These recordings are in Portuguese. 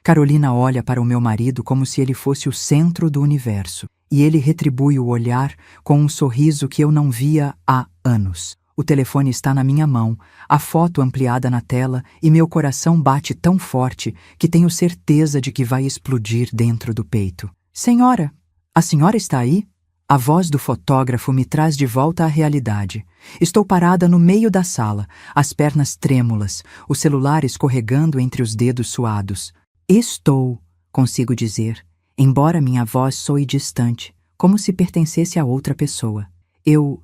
Carolina olha para o meu marido como se ele fosse o centro do universo, e ele retribui o olhar com um sorriso que eu não via há anos. O telefone está na minha mão, a foto ampliada na tela, e meu coração bate tão forte que tenho certeza de que vai explodir dentro do peito. Senhora, a senhora está aí? A voz do fotógrafo me traz de volta à realidade. Estou parada no meio da sala, as pernas trêmulas, o celular escorregando entre os dedos suados. Estou, consigo dizer, embora minha voz soe distante, como se pertencesse a outra pessoa. Eu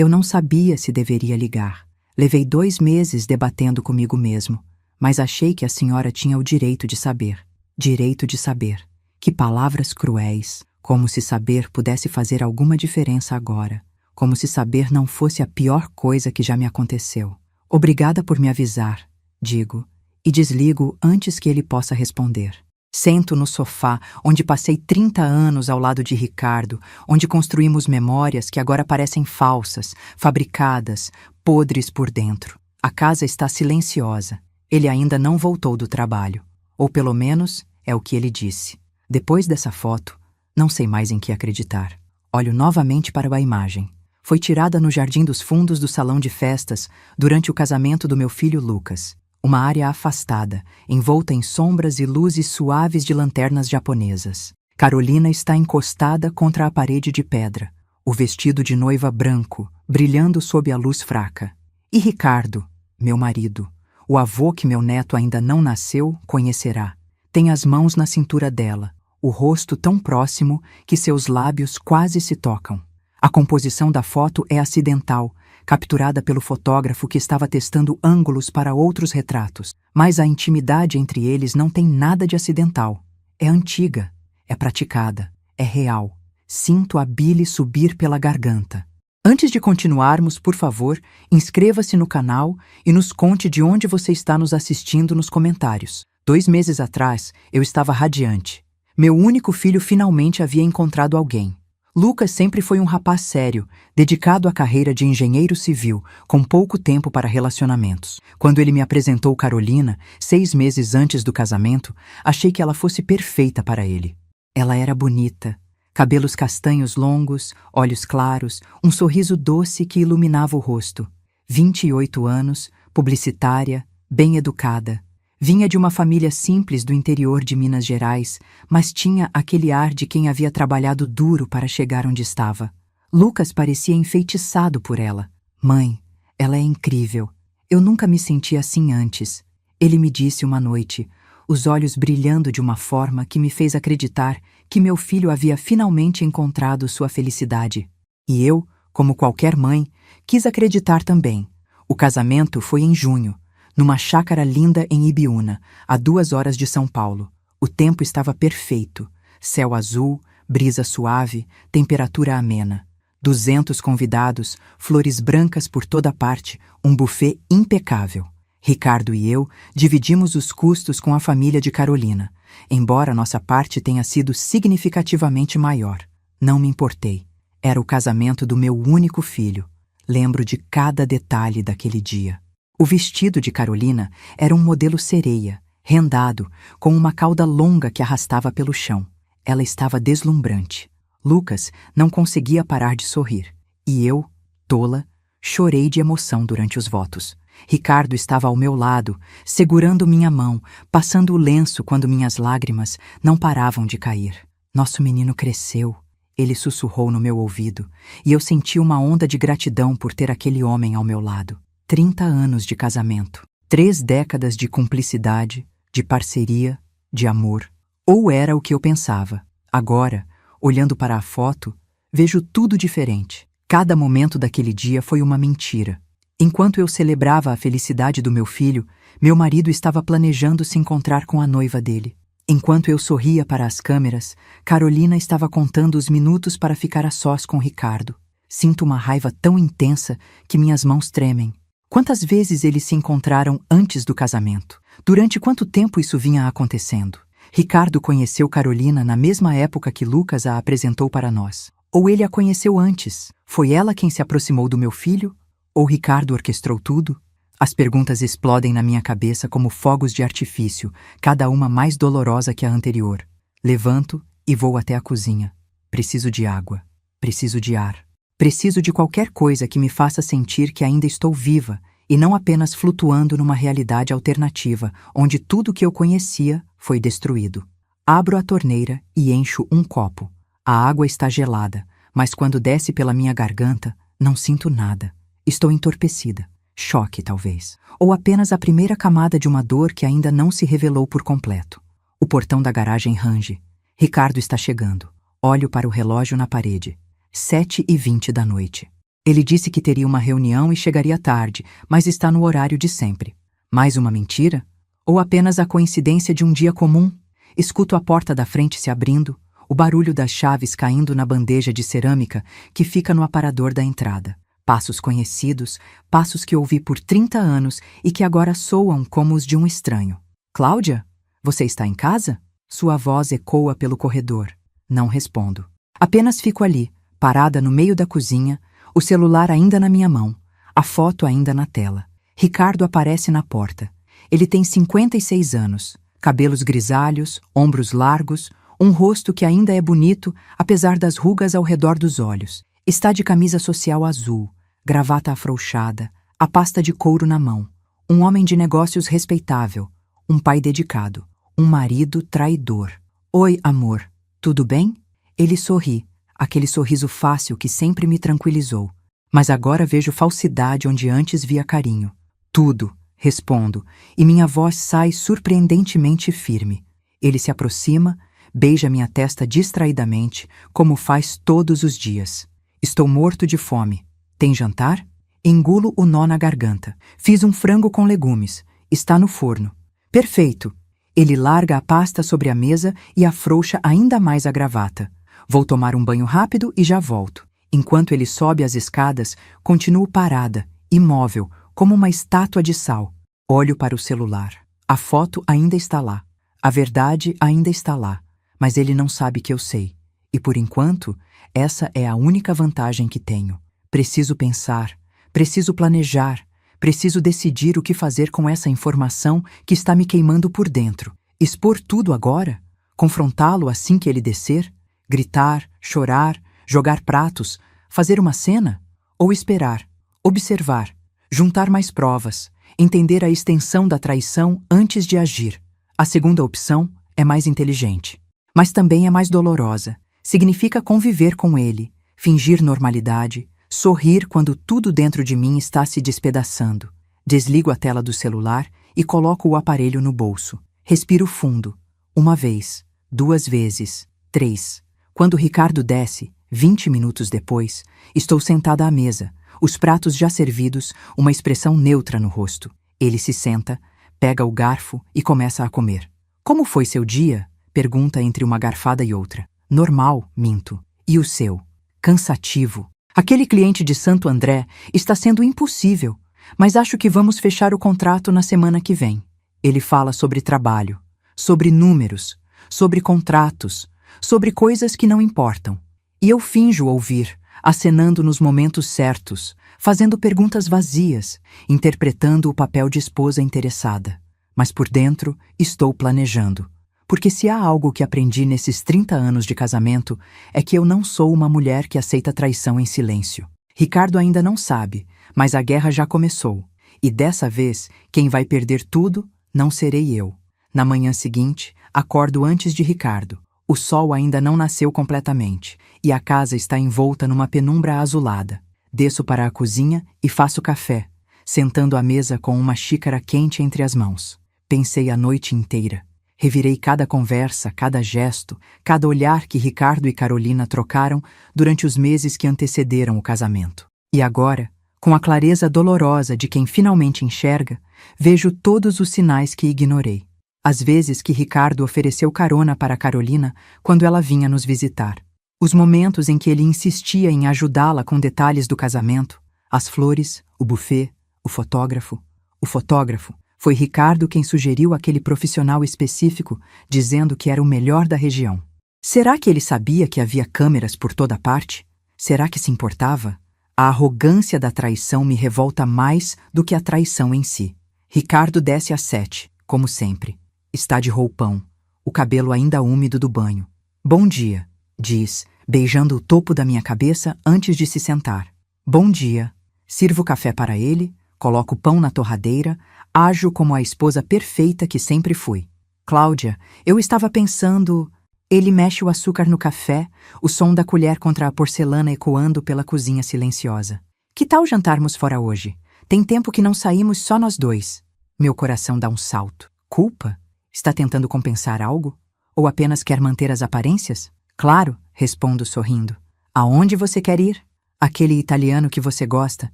não sabia se deveria ligar. Levei 2 meses debatendo comigo mesmo, mas achei que a senhora tinha o direito de saber. Direito de saber. Que palavras cruéis. Como se saber pudesse fazer alguma diferença agora. Como se saber não fosse a pior coisa que já me aconteceu. Obrigada por me avisar, digo, e desligo antes que ele possa responder. Sento no sofá, onde passei 30 anos ao lado de Ricardo, onde construímos memórias que agora parecem falsas, fabricadas, podres por dentro. A casa está silenciosa. Ele ainda não voltou do trabalho. Ou pelo menos é o que ele disse. Depois dessa foto, não sei mais em que acreditar. Olho novamente para a imagem. Foi tirada no jardim dos fundos do salão de festas durante o casamento do meu filho Lucas. Uma área afastada, envolta em sombras e luzes suaves de lanternas japonesas. Carolina está encostada contra a parede de pedra, o vestido de noiva branco, brilhando sob a luz fraca. E Ricardo, meu marido, o avô que meu neto ainda não nasceu, conhecerá. Tem as mãos na cintura dela, o rosto tão próximo que seus lábios quase se tocam. A composição da foto é acidental, capturada pelo fotógrafo que estava testando ângulos para outros retratos. Mas a intimidade entre eles não tem nada de acidental. É antiga, é praticada, é real. Sinto a bile subir pela garganta. Antes de continuarmos, por favor, inscreva-se no canal e nos conte de onde você está nos assistindo nos comentários. 2 meses atrás, eu estava radiante. Meu único filho finalmente havia encontrado alguém. Lucas sempre foi um rapaz sério, dedicado à carreira de engenheiro civil, com pouco tempo para relacionamentos. Quando ele me apresentou Carolina, 6 meses antes do casamento, achei que ela fosse perfeita para ele. Ela era bonita, cabelos castanhos longos, olhos claros, um sorriso doce que iluminava o rosto. 28 anos, publicitária, bem educada. Vinha de uma família simples do interior de Minas Gerais, mas tinha aquele ar de quem havia trabalhado duro para chegar onde estava. Lucas parecia enfeitiçado por ela. Mãe, ela é incrível. Eu nunca me senti assim antes. Ele me disse uma noite, os olhos brilhando de uma forma que me fez acreditar que meu filho havia finalmente encontrado sua felicidade. E eu, como qualquer mãe, quis acreditar também. O casamento foi em junho, numa chácara linda em Ibiúna, a 2 horas de São Paulo. O tempo estava perfeito. Céu azul, brisa suave, temperatura amena. 200 convidados, flores brancas por toda parte, um buffet impecável. Ricardo e eu dividimos os custos com a família de Carolina, embora nossa parte tenha sido significativamente maior. Não me importei. Era o casamento do meu único filho. Lembro de cada detalhe daquele dia. O vestido de Carolina era um modelo sereia, rendado, com uma cauda longa que arrastava pelo chão. Ela estava deslumbrante. Lucas não conseguia parar de sorrir. E eu, tola, chorei de emoção durante os votos. Ricardo estava ao meu lado, segurando minha mão, passando o lenço quando minhas lágrimas não paravam de cair. Nosso menino cresceu, ele sussurrou no meu ouvido, e eu senti uma onda de gratidão por ter aquele homem ao meu lado. 30 anos de casamento, 3 décadas de cumplicidade, de parceria, de amor. Ou era o que eu pensava. Agora, olhando para a foto, vejo tudo diferente. Cada momento daquele dia foi uma mentira. Enquanto eu celebrava a felicidade do meu filho, meu marido estava planejando se encontrar com a noiva dele. Enquanto eu sorria para as câmeras, Carolina estava contando os minutos para ficar a sós com Ricardo. Sinto uma raiva tão intensa que minhas mãos tremem. Quantas vezes eles se encontraram antes do casamento? Durante quanto tempo isso vinha acontecendo? Ricardo conheceu Carolina na mesma época que Lucas a apresentou para nós. Ou ele a conheceu antes? Foi ela quem se aproximou do meu filho? Ou Ricardo orquestrou tudo? As perguntas explodem na minha cabeça como fogos de artifício, cada uma mais dolorosa que a anterior. Levanto e vou até a cozinha. Preciso de água. Preciso de ar. Preciso de qualquer coisa que me faça sentir que ainda estou viva e não apenas flutuando numa realidade alternativa, onde tudo que eu conhecia foi destruído. Abro a torneira e encho um copo. A água está gelada, mas quando desce pela minha garganta, não sinto nada. Estou entorpecida. Choque, talvez. Ou apenas a primeira camada de uma dor que ainda não se revelou por completo. O portão da garagem range. Ricardo está chegando. Olho para o relógio na parede. 7h20 da noite. Ele disse que teria uma reunião e chegaria tarde, mas está no horário de sempre. Mais uma mentira? Ou apenas a coincidência de um dia comum? Escuto a porta da frente se abrindo, o barulho das chaves caindo na bandeja de cerâmica que fica no aparador da entrada. Passos conhecidos, passos que ouvi por 30 anos e que agora soam como os de um estranho. Cláudia? Você está em casa? Sua voz ecoa pelo corredor. Não respondo. Apenas fico ali, parada no meio da cozinha, o celular ainda na minha mão, a foto ainda na tela. Ricardo aparece na porta. Ele tem 56 anos, cabelos grisalhos, ombros largos, um rosto que ainda é bonito, apesar das rugas ao redor dos olhos. Está de camisa social azul, gravata afrouxada, a pasta de couro na mão. Um homem de negócios respeitável, um pai dedicado, um marido traidor. Oi, amor, tudo bem? Ele sorri, aquele sorriso fácil que sempre me tranquilizou. Mas agora vejo falsidade onde antes via carinho. Tudo, respondo, e minha voz sai surpreendentemente firme. Ele se aproxima, beija minha testa distraidamente, como faz todos os dias. Estou morto de fome. Tem jantar? Engulo o nó na garganta. Fiz um frango com legumes. Está no forno. Perfeito. Ele larga a pasta sobre a mesa e afrouxa ainda mais a gravata. Vou tomar um banho rápido e já volto. Enquanto ele sobe as escadas, continuo parada, imóvel, como uma estátua de sal. Olho para o celular. A foto ainda está lá. A verdade ainda está lá. Mas ele não sabe que eu sei. E por enquanto, essa é a única vantagem que tenho. Preciso pensar, preciso planejar, preciso decidir o que fazer com essa informação que está me queimando por dentro. Expor tudo agora? Confrontá-lo assim que ele descer? Gritar, chorar, jogar pratos, fazer uma cena? Ou esperar, observar, juntar mais provas, entender a extensão da traição antes de agir? A segunda opção é mais inteligente, mas também é mais dolorosa. Significa conviver com ele, fingir normalidade, sorrir quando tudo dentro de mim está se despedaçando. Desligo a tela do celular e coloco o aparelho no bolso. Respiro fundo. 1 vez, 2 vezes, 3. Quando Ricardo desce, 20 minutos depois, estou sentada à mesa, os pratos já servidos, uma expressão neutra no rosto. Ele se senta, pega o garfo e começa a comer. Como foi seu dia? Pergunta entre uma garfada e outra. Normal, minto. E o seu? Cansativo. Aquele cliente de Santo André está sendo impossível, mas acho que vamos fechar o contrato na semana que vem. Ele fala sobre trabalho, sobre números, sobre contratos, sobre coisas que não importam. E eu finjo ouvir, acenando nos momentos certos, fazendo perguntas vazias, interpretando o papel de esposa interessada. Mas por dentro estou planejando. Porque se há algo que aprendi nesses 30 anos de casamento, é que eu não sou uma mulher que aceita traição em silêncio. Ricardo ainda não sabe, mas a guerra já começou. E dessa vez, quem vai perder tudo não serei eu. Na manhã seguinte, acordo antes de Ricardo. O sol ainda não nasceu completamente, e a casa está envolta numa penumbra azulada. Desço para a cozinha e faço café, sentando à mesa com uma xícara quente entre as mãos. Pensei a noite inteira. Revirei cada conversa, cada gesto, cada olhar que Ricardo e Carolina trocaram durante os meses que antecederam o casamento. E agora, com a clareza dolorosa de quem finalmente enxerga, vejo todos os sinais que ignorei. As vezes que Ricardo ofereceu carona para Carolina quando ela vinha nos visitar. Os momentos em que ele insistia em ajudá-la com detalhes do casamento, as flores, o buffet, o fotógrafo. O fotógrafo. Foi Ricardo quem sugeriu aquele profissional específico, dizendo que era o melhor da região. Será que ele sabia que havia câmeras por toda parte? Será que se importava? A arrogância da traição me revolta mais do que a traição em si. Ricardo desce às 7, como sempre. Está de roupão, o cabelo ainda úmido do banho. Bom dia, diz, beijando o topo da minha cabeça antes de se sentar. Bom dia. Sirvo café para ele, coloco o pão na torradeira, ajo como a esposa perfeita que sempre fui. Cláudia, eu estava pensando... Ele mexe o açúcar no café, o som da colher contra a porcelana ecoando pela cozinha silenciosa. Que tal jantarmos fora hoje? Tem tempo que não saímos só nós dois. Meu coração dá um salto. Culpa? Está tentando compensar algo? Ou apenas quer manter as aparências? Claro, respondo sorrindo. Aonde você quer ir? Aquele italiano que você gosta.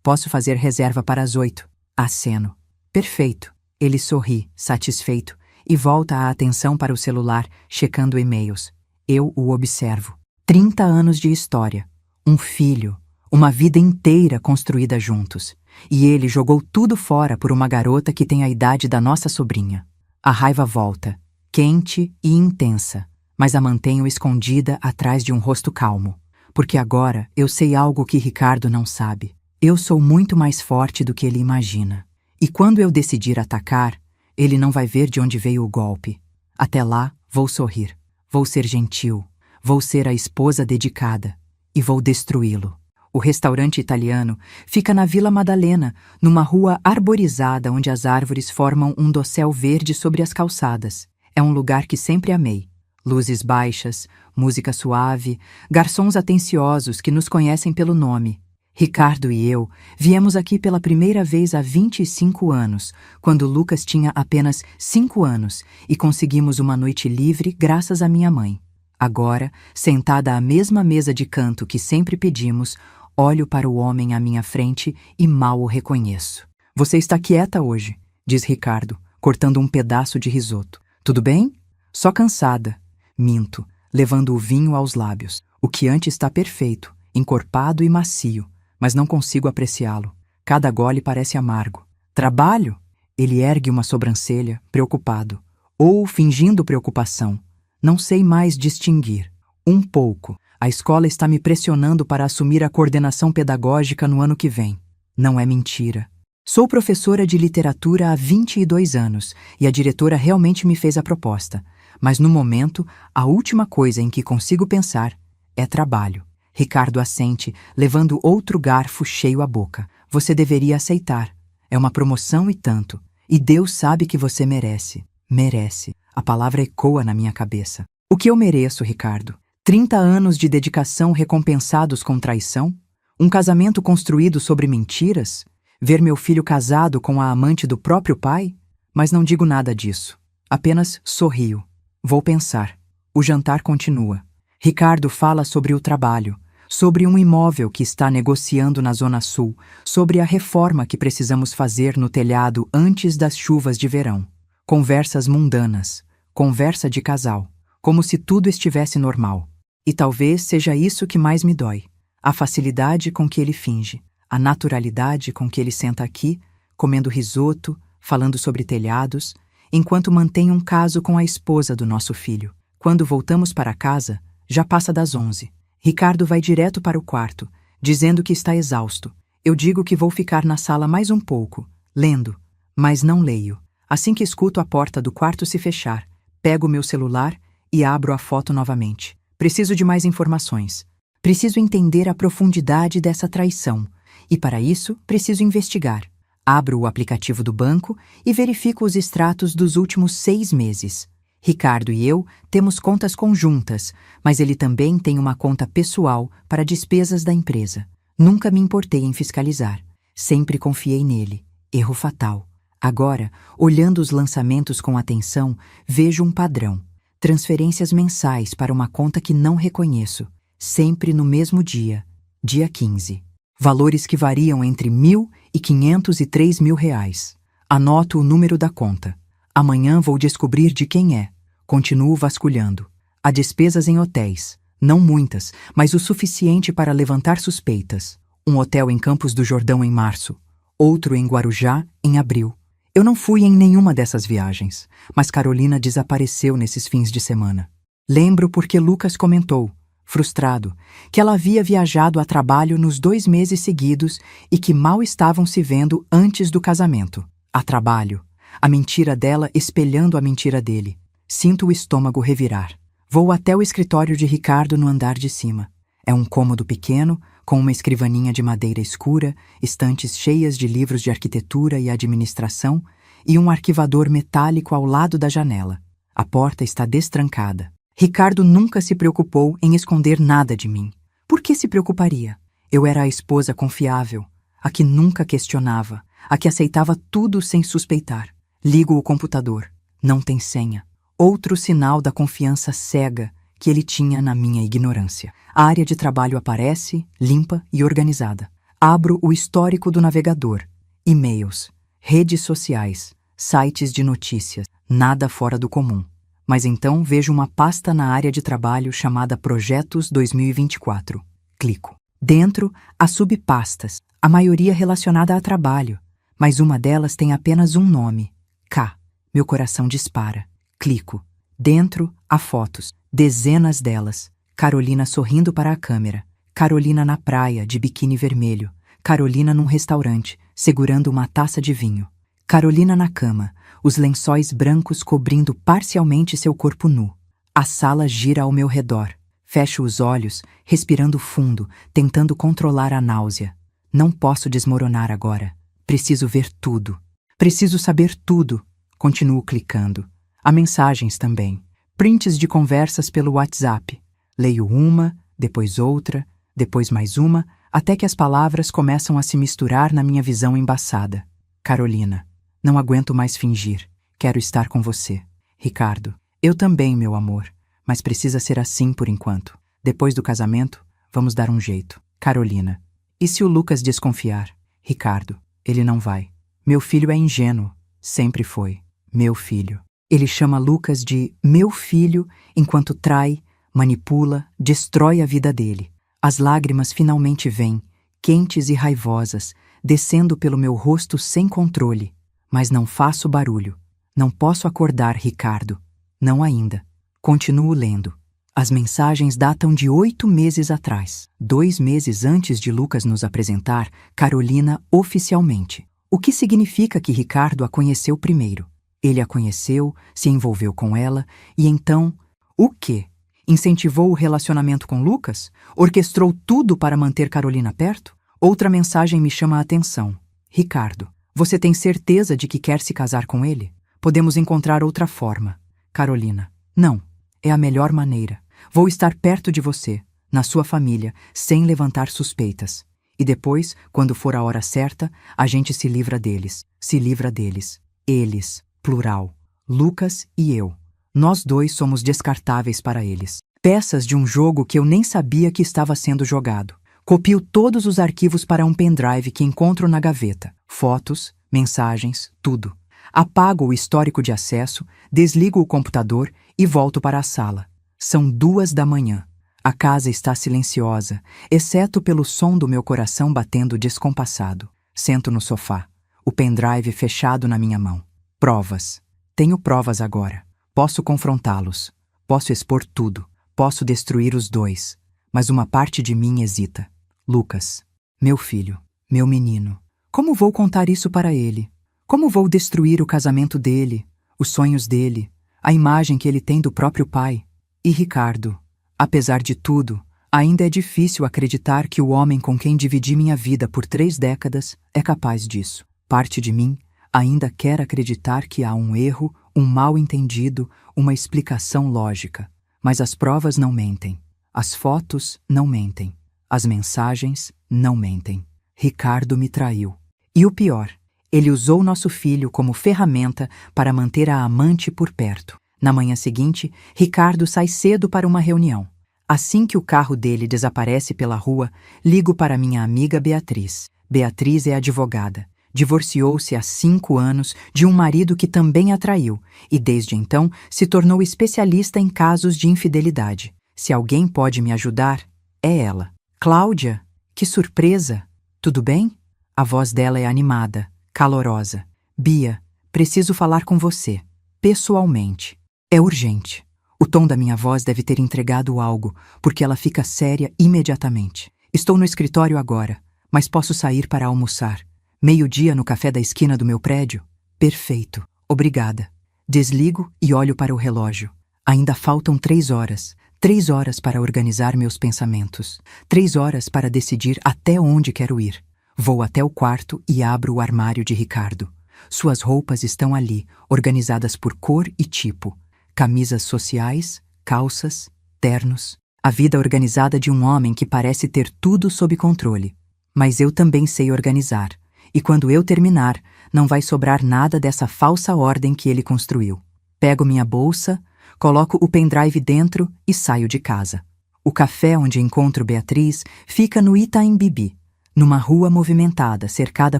Posso fazer reserva para as 8. Aceno. Perfeito. Ele sorri, satisfeito, e volta a atenção para o celular, checando e-mails. Eu o observo. 30 anos de história. Um filho. Uma vida inteira construída juntos. E ele jogou tudo fora por uma garota que tem a idade da nossa sobrinha. A raiva volta, quente e intensa, mas a mantenho escondida atrás de um rosto calmo. Porque agora eu sei algo que Ricardo não sabe. Eu sou muito mais forte do que ele imagina. E quando eu decidir atacar, ele não vai ver de onde veio o golpe. Até lá, vou sorrir. Vou ser gentil. Vou ser a esposa dedicada. E vou destruí-lo. O restaurante italiano fica na Vila Madalena, numa rua arborizada onde as árvores formam um dossel verde sobre as calçadas. É um lugar que sempre amei. Luzes baixas, música suave, garçons atenciosos que nos conhecem pelo nome. Ricardo e eu viemos aqui pela primeira vez há 25 anos, quando Lucas tinha apenas 5 anos e conseguimos uma noite livre graças à minha mãe. Agora, sentada à mesma mesa de canto que sempre pedimos, olho para o homem à minha frente e mal o reconheço. Você está quieta hoje, diz Ricardo, cortando um pedaço de risoto. Tudo bem? Só cansada. Minto, levando o vinho aos lábios. O Chianti está perfeito, encorpado e macio, mas não consigo apreciá-lo. Cada gole parece amargo. Trabalho? Ele ergue uma sobrancelha, preocupado. Ou fingindo preocupação. Não sei mais distinguir. Um pouco. A escola está me pressionando para assumir a coordenação pedagógica no ano que vem. Não é mentira. Sou professora de literatura há 22 anos e a diretora realmente me fez a proposta. Mas no momento, a última coisa em que consigo pensar é trabalho. Ricardo assente, levando outro garfo cheio à boca. Você deveria aceitar. É uma promoção e tanto. E Deus sabe que você merece. Merece. A palavra ecoa na minha cabeça. O que eu mereço, Ricardo? 30 anos de dedicação recompensados com traição? Um casamento construído sobre mentiras? Ver meu filho casado com a amante do próprio pai? Mas não digo nada disso. Apenas sorrio. Vou pensar. O jantar continua. Ricardo fala sobre o trabalho, sobre um imóvel que está negociando na Zona Sul, sobre a reforma que precisamos fazer no telhado antes das chuvas de verão. Conversas mundanas, conversa de casal, como se tudo estivesse normal. E talvez seja isso que mais me dói. A facilidade com que ele finge, a naturalidade com que ele senta aqui, comendo risoto, falando sobre telhados, enquanto mantém um caso com a esposa do nosso filho. Quando voltamos para casa, já passa das 11. Ricardo vai direto para o quarto, dizendo que está exausto. Eu digo que vou ficar na sala mais um pouco, lendo, mas não leio. Assim que escuto a porta do quarto se fechar, pego meu celular e abro a foto novamente. Preciso de mais informações. Preciso entender a profundidade dessa traição. E para isso, preciso investigar. Abro o aplicativo do banco e verifico os extratos dos últimos 6 meses. Ricardo e eu temos contas conjuntas, mas ele também tem uma conta pessoal para despesas da empresa. Nunca me importei em fiscalizar. Sempre confiei nele. Erro fatal. Agora, olhando os lançamentos com atenção, vejo um padrão. Transferências mensais para uma conta que não reconheço. Sempre no mesmo dia, dia 15. Valores que variam entre 1.000 e 503 mil reais. Anoto o número da conta. Amanhã vou descobrir de quem é. Continuo vasculhando. Há despesas em hotéis. Não muitas, mas o suficiente para levantar suspeitas. Um hotel em Campos do Jordão em março. Outro em Guarujá em abril. Eu não fui em nenhuma dessas viagens, mas Carolina desapareceu nesses fins de semana. Lembro porque Lucas comentou. frustrado, que ela havia viajado a trabalho nos 2 meses seguidos e que mal estavam se vendo antes do casamento. A trabalho. A mentira dela espelhando a mentira dele. Sinto o estômago revirar. Vou até o escritório de Ricardo no andar de cima. É um cômodo pequeno, com uma escrivaninha de madeira escura, estantes cheias de livros de arquitetura e administração e um arquivador metálico ao lado da janela. A porta está destrancada. Ricardo nunca se preocupou em esconder nada de mim. Por que se preocuparia? Eu era a esposa confiável, a que nunca questionava, a que aceitava tudo sem suspeitar. Ligo o computador. Não tem senha. Outro sinal da confiança cega que ele tinha na minha ignorância. A área de trabalho aparece, limpa e organizada. Abro o histórico do navegador. E-mails, redes sociais, sites de notícias, nada fora do comum. Mas então vejo uma pasta na área de trabalho chamada Projetos 2024. Clico. Dentro, há subpastas, a maioria relacionada a trabalho, mas uma delas tem apenas um nome, K. Meu coração dispara. Clico. Dentro, há fotos, dezenas delas. Carolina sorrindo para a câmera. Carolina na praia, de biquíni vermelho. Carolina num restaurante, segurando uma taça de vinho. Carolina na cama, os lençóis brancos cobrindo parcialmente seu corpo nu. A sala gira ao meu redor. Fecho os olhos, respirando fundo, tentando controlar a náusea. Não posso desmoronar agora. Preciso ver tudo. Preciso saber tudo. Continuo clicando. Há mensagens também. Prints de conversas pelo WhatsApp. Leio uma, depois outra, depois mais uma, até que as palavras começam a se misturar na minha visão embaçada. Carolina. Não aguento mais fingir. Quero estar com você. Ricardo. Eu também, meu amor. Mas precisa ser assim por enquanto. Depois do casamento, vamos dar um jeito. Carolina. E se o Lucas desconfiar? Ricardo. Ele não vai. Meu filho é ingênuo. Sempre foi. Meu filho. Ele chama Lucas de meu filho enquanto trai, manipula, destrói a vida dele. As lágrimas finalmente vêm, quentes e raivosas, descendo pelo meu rosto sem controle. Mas não faço barulho. Não posso acordar, Ricardo. Não ainda. Continuo lendo. As mensagens datam de 8 meses atrás, 2 meses antes de Lucas nos apresentar Carolina oficialmente. O que significa que Ricardo a conheceu primeiro. Ele a conheceu, se envolveu com ela, e então... O quê? Incentivou o relacionamento com Lucas? Orquestrou tudo para manter Carolina perto? Outra mensagem me chama a atenção. Ricardo, você tem certeza de que quer se casar com ele? Podemos encontrar outra forma. Carolina, não. É a melhor maneira. Vou estar perto de você, na sua família, sem levantar suspeitas. E depois, quando for a hora certa, a gente se livra deles. Se livra deles. Eles, plural. Lucas e eu. Nós dois somos descartáveis para eles. Peças de um jogo que eu nem sabia que estava sendo jogado. Copio todos os arquivos para um pendrive que encontro na gaveta. Fotos, mensagens, tudo. Apago o histórico de acesso, desligo o computador e volto para a sala. São 2 da manhã. A casa está silenciosa, exceto pelo som do meu coração batendo descompassado. Sento no sofá, o pendrive fechado na minha mão. Provas. Tenho provas agora. Posso confrontá-los. Posso expor tudo. Posso destruir os dois. Mas uma parte de mim hesita. Lucas. Meu filho. Meu menino. Como vou contar isso para ele? Como vou destruir o casamento dele, os sonhos dele, a imagem que ele tem do próprio pai? E Ricardo, apesar de tudo, ainda é difícil acreditar que o homem com quem dividi minha vida por 3 décadas é capaz disso. Parte de mim ainda quer acreditar que há um erro, um mal-entendido, uma explicação lógica. Mas as provas não mentem. As fotos não mentem. As mensagens não mentem. Ricardo me traiu. E o pior, ele usou nosso filho como ferramenta para manter a amante por perto. Na manhã seguinte, Ricardo sai cedo para uma reunião. Assim que o carro dele desaparece pela rua, ligo para minha amiga Beatriz. Beatriz é advogada. Divorciou-se há 5 anos de um marido que também a traiu e desde então se tornou especialista em casos de infidelidade. Se alguém pode me ajudar, é ela. Cláudia, que surpresa! Tudo bem? A voz dela é animada, calorosa. Bia, preciso falar com você, pessoalmente. É urgente. O tom da minha voz deve ter entregado algo, porque ela fica séria imediatamente. Estou no escritório agora, mas posso sair para almoçar. 12h no café da esquina do meu prédio? Perfeito, obrigada. Desligo e olho para o relógio. Ainda faltam 3 horas. 3 horas para organizar meus pensamentos. 3 horas para decidir até onde quero ir. Vou até o quarto e abro o armário de Ricardo. Suas roupas estão ali, organizadas por cor e tipo. Camisas sociais, calças, ternos. A vida organizada de um homem que parece ter tudo sob controle. Mas eu também sei organizar. E quando eu terminar, não vai sobrar nada dessa falsa ordem que ele construiu. Pego minha bolsa, coloco o pendrive dentro e saio de casa. O café onde encontro Beatriz fica no Itaim Bibi, numa rua movimentada, cercada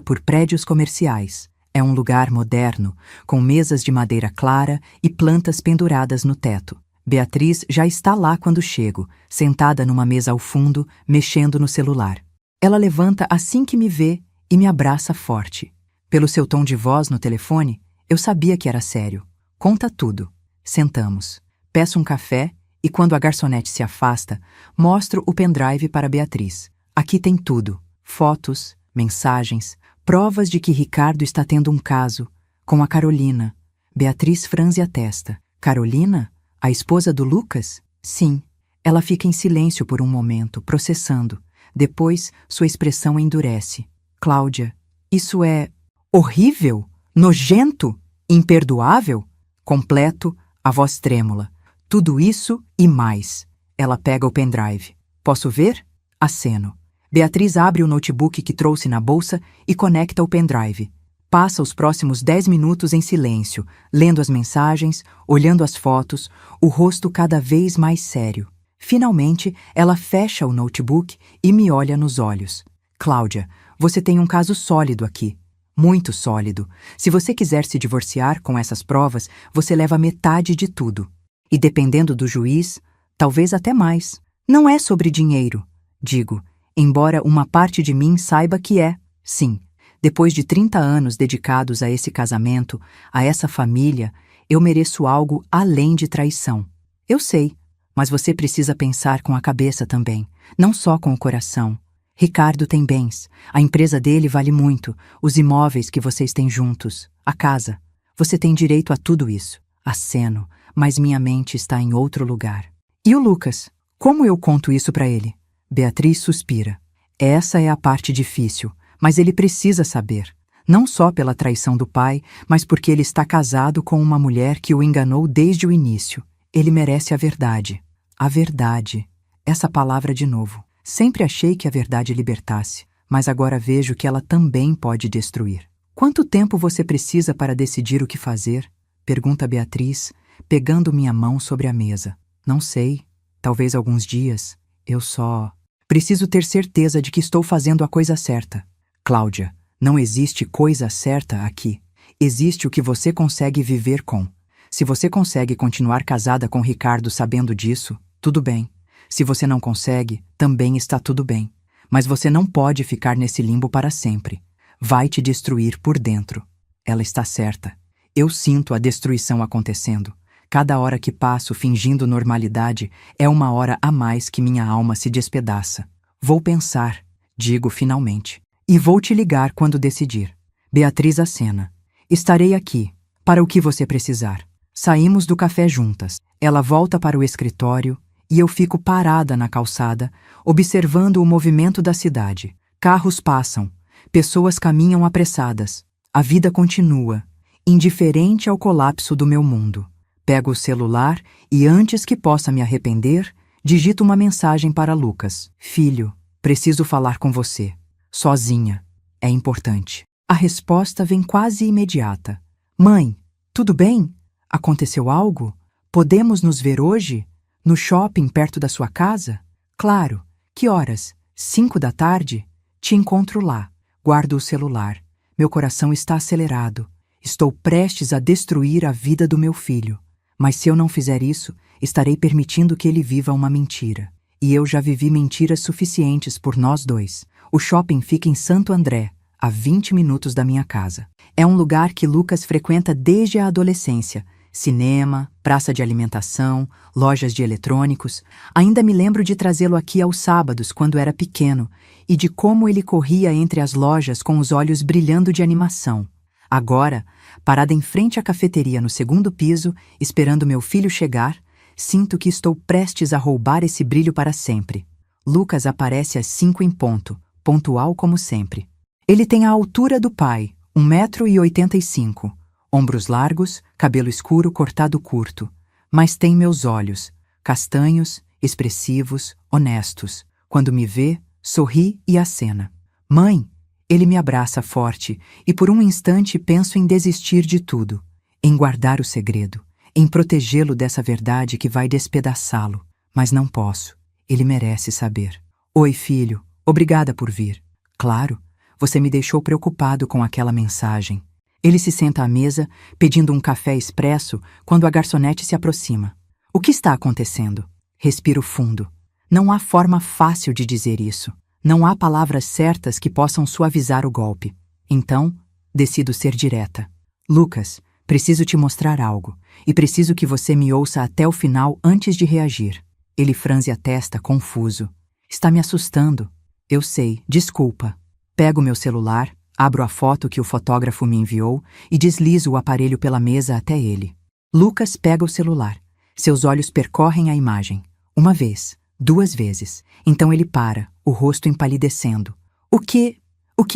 por prédios comerciais. É um lugar moderno, com mesas de madeira clara e plantas penduradas no teto. Beatriz já está lá quando chego, sentada numa mesa ao fundo, mexendo no celular. Ela levanta assim que me vê e me abraça forte. Pelo seu tom de voz no telefone, eu sabia que era sério. Conta tudo. Sentamos. Peço um café e, quando a garçonete se afasta, mostro o pendrive para Beatriz. Aqui tem tudo. Fotos, mensagens, provas de que Ricardo está tendo um caso com a Carolina. Beatriz franze a testa. Carolina? A esposa do Lucas? Sim. Ela fica em silêncio por um momento, processando. Depois, sua expressão endurece. Cláudia, isso é horrível? Nojento? Imperdoável? Completo, a voz trêmula. Tudo isso e mais. Ela pega o pendrive. Posso ver? Aceno. Beatriz abre o notebook que trouxe na bolsa e conecta o pendrive. Passa os próximos 10 minutos em silêncio, lendo as mensagens, olhando as fotos, o rosto cada vez mais sério. Finalmente, ela fecha o notebook e me olha nos olhos. Cláudia, você tem um caso sólido aqui. Muito sólido. Se você quiser se divorciar com essas provas, você leva metade de tudo. E dependendo do juiz, talvez até mais. Não é sobre dinheiro, digo, embora uma parte de mim saiba que é. Sim, depois de 30 anos dedicados a esse casamento, a essa família, eu mereço algo além de traição. Eu sei, mas você precisa pensar com a cabeça também, não só com o coração. Ricardo tem bens, a empresa dele vale muito, os imóveis que vocês têm juntos, a casa. Você tem direito a tudo isso. Aceno, mas minha mente está em outro lugar. E o Lucas? Como eu conto isso para ele? Beatriz suspira. Essa é a parte difícil, mas ele precisa saber. Não só pela traição do pai, mas porque ele está casado com uma mulher que o enganou desde o início. Ele merece a verdade. A verdade. Essa palavra de novo. Sempre achei que a verdade libertasse, mas agora vejo que ela também pode destruir. Quanto tempo você precisa para decidir o que fazer? Pergunta Beatriz, pegando minha mão sobre a mesa. Não sei. Talvez alguns dias. Eu só preciso ter certeza de que estou fazendo a coisa certa. Cláudia, não existe coisa certa aqui. Existe o que você consegue viver com. Se você consegue continuar casada com Ricardo sabendo disso, tudo bem. Se você não consegue, também está tudo bem. Mas você não pode ficar nesse limbo para sempre. Vai te destruir por dentro. Ela está certa. Eu sinto a destruição acontecendo. Cada hora que passo fingindo normalidade é uma hora a mais que minha alma se despedaça. Vou pensar, digo finalmente. E vou te ligar quando decidir. Beatriz acena. Estarei aqui, para o que você precisar. Saímos do café juntas. Ela volta para o escritório e eu fico parada na calçada, observando o movimento da cidade. Carros passam, pessoas caminham apressadas. A vida continua, indiferente ao colapso do meu mundo. Pego o celular e, antes que possa me arrepender, digito uma mensagem para Lucas. Filho, preciso falar com você. Sozinha. É importante. A resposta vem quase imediata. Mãe, tudo bem? Aconteceu algo? Podemos nos ver hoje? No shopping perto da sua casa? Claro. Que horas? 5 da tarde? Te encontro lá. Guardo o celular. Meu coração está acelerado. Estou prestes a destruir a vida do meu filho. Mas se eu não fizer isso, estarei permitindo que ele viva uma mentira. E eu já vivi mentiras suficientes por nós dois. O shopping fica em Santo André, a 20 minutos da minha casa. É um lugar que Lucas frequenta desde a adolescência, Cinema, praça de alimentação, lojas de eletrônicos. Ainda me lembro de trazê-lo aqui aos sábados, quando era pequeno, e de como ele corria entre as lojas com os olhos brilhando de animação. Agora, parada em frente à cafeteria no segundo piso, esperando meu filho chegar, sinto que estou prestes a roubar esse brilho para sempre. Lucas aparece às 5 em ponto, pontual como sempre. Ele tem a altura do pai, 1,85 m, ombros largos, cabelo escuro cortado curto, mas tem meus olhos, castanhos, expressivos, honestos. Quando me vê, sorri e acena. Mãe! Ele me abraça forte e por um instante penso em desistir de tudo, em guardar o segredo, em protegê-lo dessa verdade que vai despedaçá-lo. Mas não posso. Ele merece saber. Oi, filho. Obrigada por vir. Claro, você me deixou preocupado com aquela mensagem. Ele se senta à mesa, pedindo um café expresso, quando a garçonete se aproxima. O que está acontecendo? Respiro fundo. Não há forma fácil de dizer isso. Não há palavras certas que possam suavizar o golpe. Então, decido ser direta. Lucas, preciso te mostrar algo, e preciso que você me ouça até o final antes de reagir. Ele franze a testa, confuso. Está me assustando. Eu sei, desculpa. Pego meu celular, abro a foto que o fotógrafo me enviou e deslizo o aparelho pela mesa até ele. Lucas pega o celular. Seus olhos percorrem a imagem. Uma vez, 2 vezes. Então ele para, o rosto empalidecendo. O que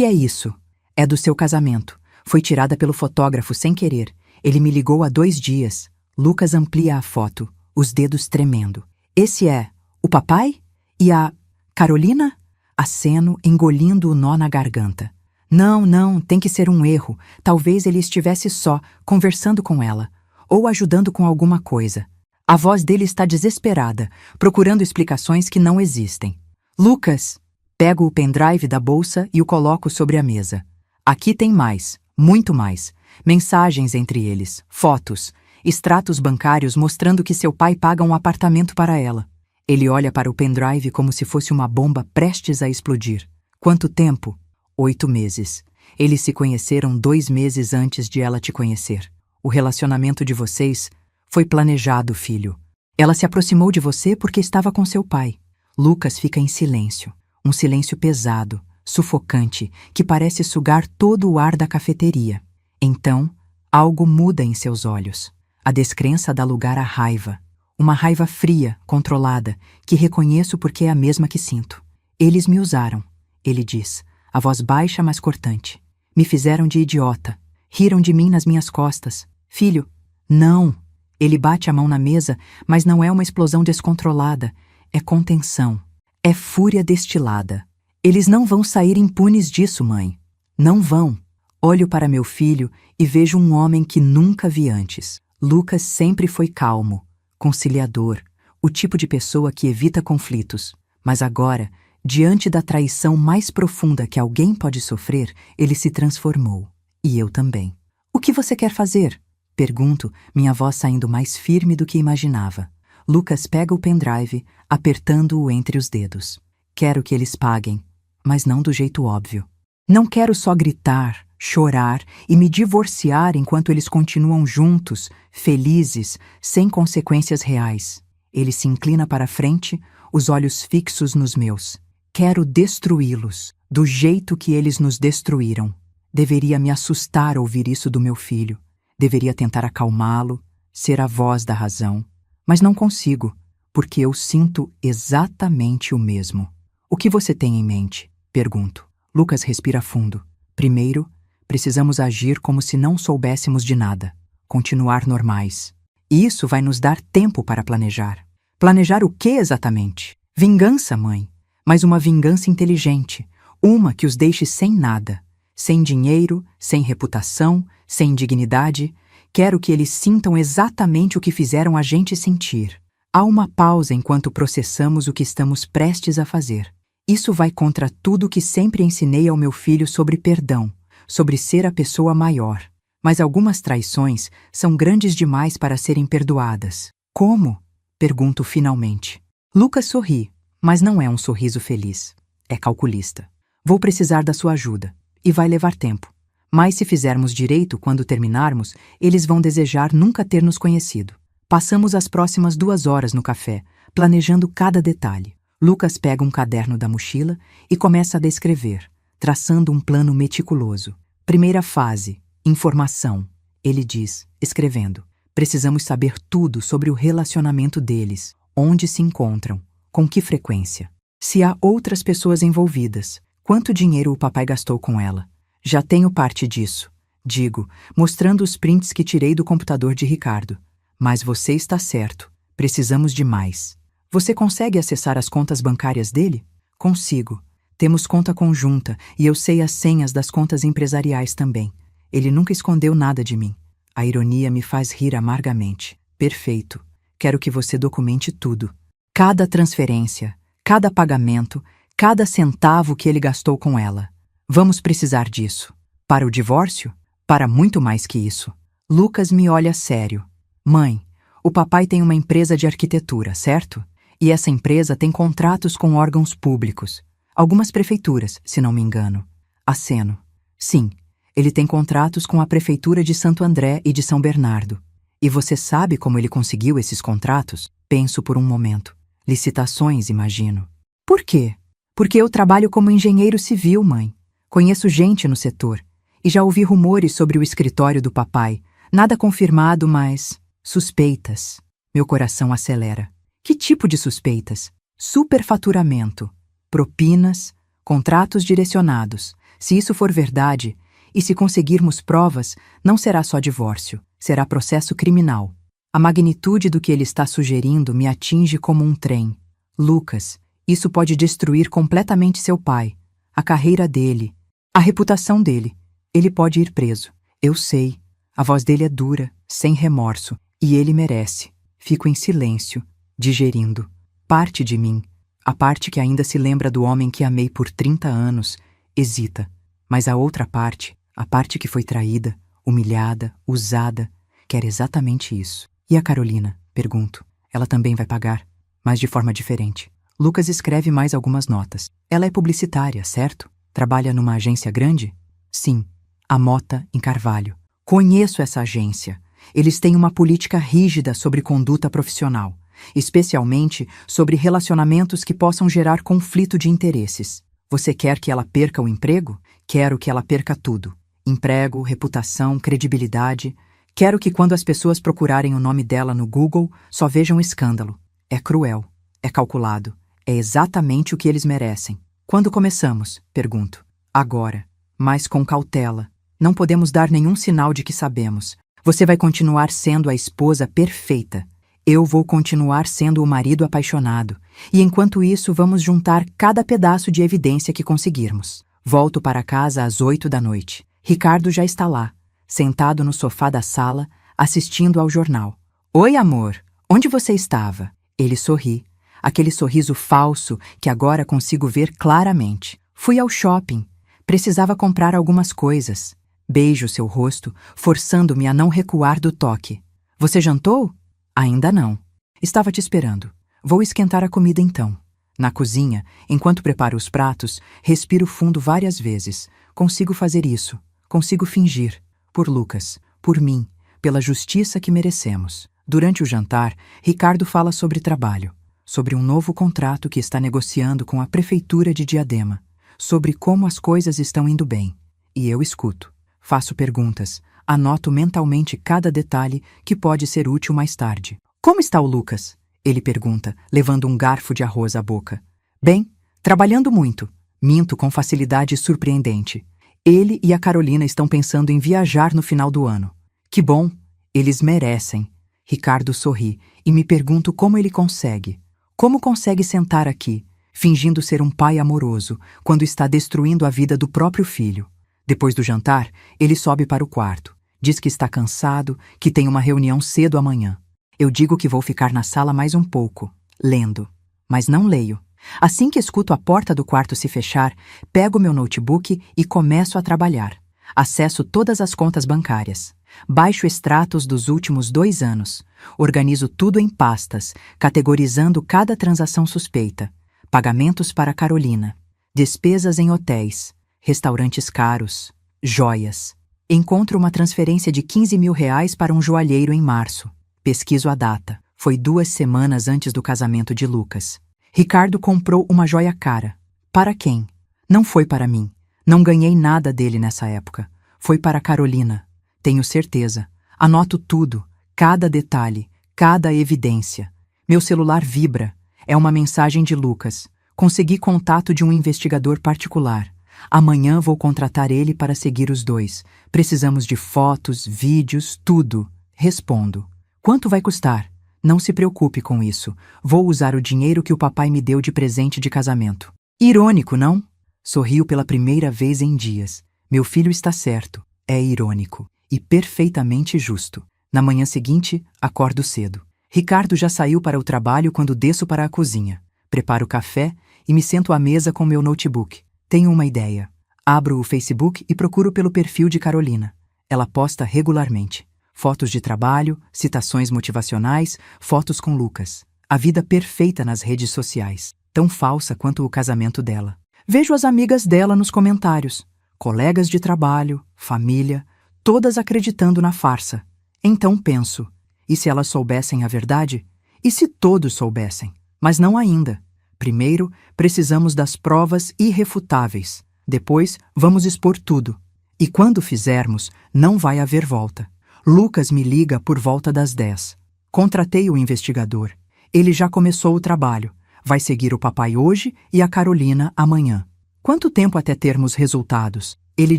é isso? É do seu casamento. Foi tirada pelo fotógrafo sem querer. Ele me ligou há 2 dias. Lucas amplia a foto, os dedos tremendo. Esse é o papai? E a Carolina? Aceno, engolindo o nó na garganta. Não, tem que ser um erro. Talvez ele estivesse só, conversando com ela. Ou ajudando com alguma coisa. A voz dele está desesperada, procurando explicações que não existem. Lucas! Pego o pendrive da bolsa e o coloco sobre a mesa. Aqui tem mais, muito mais. Mensagens entre eles, fotos, extratos bancários mostrando que seu pai paga um apartamento para ela. Ele olha para o pendrive como se fosse uma bomba prestes a explodir. Quanto tempo? 8 meses. Eles se conheceram 2 meses antes de ela te conhecer. O relacionamento de vocês foi planejado, filho. Ela se aproximou de você porque estava com seu pai. Lucas fica em silêncio. Um silêncio pesado, sufocante, que parece sugar todo o ar da cafeteria. Então, algo muda em seus olhos. A descrença dá lugar à raiva. Uma raiva fria, controlada, que reconheço porque é a mesma que sinto. Eles me usaram, ele diz, a voz baixa mas cortante. Me fizeram de idiota. Riram de mim nas minhas costas. Filho, não! Ele bate a mão na mesa, mas não é uma explosão descontrolada. É contenção. É fúria destilada. Eles não vão sair impunes disso, mãe. Não vão. Olho para meu filho e vejo um homem que nunca vi antes. Lucas sempre foi calmo, conciliador, o tipo de pessoa que evita conflitos. Mas agora, diante da traição mais profunda que alguém pode sofrer, ele se transformou. E eu também. O que você quer fazer? Pergunto, minha voz saindo mais firme do que imaginava. Lucas pega o pendrive, apertando-o entre os dedos. Quero que eles paguem, mas não do jeito óbvio. Não quero só gritar, chorar e me divorciar enquanto eles continuam juntos, felizes, sem consequências reais. Ele se inclina para a frente, os olhos fixos nos meus. Quero destruí-los, do jeito que eles nos destruíram. Deveria me assustar ouvir isso do meu filho. Deveria tentar acalmá-lo, ser a voz da razão. Mas não consigo, porque eu sinto exatamente o mesmo. O que você tem em mente? Pergunto. Lucas respira fundo. Primeiro, precisamos agir como se não soubéssemos de nada. Continuar normais. E isso vai nos dar tempo para planejar. Planejar o que exatamente? Vingança, mãe. Mas uma vingança inteligente. Uma que os deixe sem nada. Sem dinheiro, sem reputação, sem dignidade. Quero que eles sintam exatamente o que fizeram a gente sentir. Há uma pausa enquanto processamos o que estamos prestes a fazer. Isso vai contra tudo que sempre ensinei ao meu filho sobre perdão, sobre ser a pessoa maior. Mas algumas traições são grandes demais para serem perdoadas. Como? Pergunto finalmente. Lucas sorri, mas não é um sorriso feliz. É calculista. Vou precisar da sua ajuda. E vai levar tempo. Mas se fizermos direito quando terminarmos, eles vão desejar nunca ter nos conhecido. Passamos as próximas 2 horas no café, planejando cada detalhe. Lucas pega um caderno da mochila e começa a descrever, traçando um plano meticuloso. Primeira fase, informação. Ele diz, escrevendo. Precisamos saber tudo sobre o relacionamento deles, onde se encontram, com que frequência. Se há outras pessoas envolvidas, quanto dinheiro o papai gastou com ela. Já tenho parte disso, digo, mostrando os prints que tirei do computador de Ricardo. Mas você está certo, precisamos de mais. Você consegue acessar as contas bancárias dele? Consigo. Temos conta conjunta e eu sei as senhas das contas empresariais também. Ele nunca escondeu nada de mim. A ironia me faz rir amargamente. Perfeito. Quero que você documente tudo. Cada transferência, cada pagamento, cada centavo que ele gastou com ela. Vamos precisar disso. Para o divórcio? Para muito mais que isso. Lucas me olha sério. Mãe, o papai tem uma empresa de arquitetura, certo? E essa empresa tem contratos com órgãos públicos. Algumas prefeituras, se não me engano. Aceno. Sim, ele tem contratos com a prefeitura de Santo André e de São Bernardo. E você sabe como ele conseguiu esses contratos? Penso por um momento. Licitações, imagino. Por quê? Porque eu trabalho como engenheiro civil, mãe. Conheço gente no setor. E já ouvi rumores sobre o escritório do papai. Nada confirmado, mas... suspeitas. Meu coração acelera. Que tipo de suspeitas? Superfaturamento. Propinas. Contratos direcionados. Se isso for verdade, e se conseguirmos provas, não será só divórcio. Será processo criminal. A magnitude do que ele está sugerindo me atinge como um trem. Lucas, isso pode destruir completamente seu pai, a carreira dele, a reputação dele. Ele pode ir preso. Eu sei. A voz dele é dura, sem remorso, e ele merece. Fico em silêncio, digerindo. Parte de mim, a parte que ainda se lembra do homem que amei por 30 anos, hesita. Mas a outra parte, a parte que foi traída, humilhada, usada, quer exatamente isso. E a Carolina? Pergunto. Ela também vai pagar, mas de forma diferente. Lucas escreve mais algumas notas. Ela é publicitária, certo? Trabalha numa agência grande? Sim. A Mota, em Carvalho. Conheço essa agência. Eles têm uma política rígida sobre conduta profissional, especialmente sobre relacionamentos que possam gerar conflito de interesses. Você quer que ela perca o emprego? Quero que ela perca tudo. Emprego, reputação, credibilidade. Quero que quando as pessoas procurarem o nome dela no Google, só vejam escândalo. É cruel. É calculado. É exatamente o que eles merecem. Quando começamos? Pergunto. Agora. Mas com cautela. Não podemos dar nenhum sinal de que sabemos. Você vai continuar sendo a esposa perfeita. Eu vou continuar sendo o marido apaixonado. E enquanto isso, vamos juntar cada pedaço de evidência que conseguirmos. Volto para casa às 8 da noite. Ricardo já está lá, sentado no sofá da sala, assistindo ao jornal. Oi, amor. Onde você estava? Ele sorri. Aquele sorriso falso que agora consigo ver claramente. Fui ao shopping. Precisava comprar algumas coisas. Beijo seu rosto, forçando-me a não recuar do toque. Você jantou? Ainda não. Estava te esperando. Vou esquentar a comida então. Na cozinha, enquanto preparo os pratos, respiro fundo várias vezes. Consigo fazer isso. Consigo fingir. Por Lucas. Por mim. Pela justiça que merecemos. Durante o jantar, Ricardo fala sobre trabalho. Sobre um novo contrato que está negociando com a prefeitura de Diadema. Sobre como as coisas estão indo bem. E eu escuto. Faço perguntas. Anoto mentalmente cada detalhe que pode ser útil mais tarde. Como está o Lucas? Ele pergunta, levando um garfo de arroz à boca. Bem, trabalhando muito. Minto com facilidade surpreendente. Ele e a Carolina estão pensando em viajar no final do ano. Que bom! Eles merecem. Ricardo sorri e me pergunto como ele consegue. Como consegue sentar aqui, fingindo ser um pai amoroso, quando está destruindo a vida do próprio filho? Depois do jantar, ele sobe para o quarto. Diz que está cansado, que tem uma reunião cedo amanhã. Eu digo que vou ficar na sala mais um pouco, lendo. Mas não leio. Assim que escuto a porta do quarto se fechar, pego meu notebook e começo a trabalhar. Acesso todas as contas bancárias. Baixo extratos dos últimos 2 anos. Organizo tudo em pastas, categorizando cada transação suspeita. Pagamentos para Carolina. Despesas em hotéis. Restaurantes caros. Joias. Encontro uma transferência de 15 mil reais para um joalheiro em março. Pesquiso a data. Foi 2 semanas antes do casamento de Lucas. Ricardo comprou uma joia cara. Para quem? Não foi para mim. Não ganhei nada dele nessa época. Foi para Carolina. Tenho certeza. Anoto tudo, cada detalhe, cada evidência. Meu celular vibra. É uma mensagem de Lucas. Consegui contato de um investigador particular. Amanhã vou contratar ele para seguir os dois. Precisamos de fotos, vídeos, tudo. Respondo. Quanto vai custar? Não se preocupe com isso. Vou usar o dinheiro que o papai me deu de presente de casamento. Irônico, não? Sorriu pela primeira vez em dias. Meu filho está certo. É irônico. E perfeitamente justo. Na manhã seguinte, acordo cedo. Ricardo já saiu para o trabalho quando desço para a cozinha. Preparo café e me sento à mesa com meu notebook. Tenho uma ideia. Abro o Facebook e procuro pelo perfil de Carolina. Ela posta regularmente. Fotos de trabalho, citações motivacionais, fotos com Lucas. A vida perfeita nas redes sociais. Tão falsa quanto o casamento dela. Vejo as amigas dela nos comentários. Colegas de trabalho, família, todas acreditando na farsa. Então penso, e se elas soubessem a verdade? E se todos soubessem? Mas não ainda. Primeiro, precisamos das provas irrefutáveis. Depois, vamos expor tudo. E quando fizermos, não vai haver volta. Lucas me liga por volta das 10. Contratei o investigador. Ele já começou o trabalho. Vai seguir o papai hoje e a Carolina amanhã. Quanto tempo até termos resultados? Ele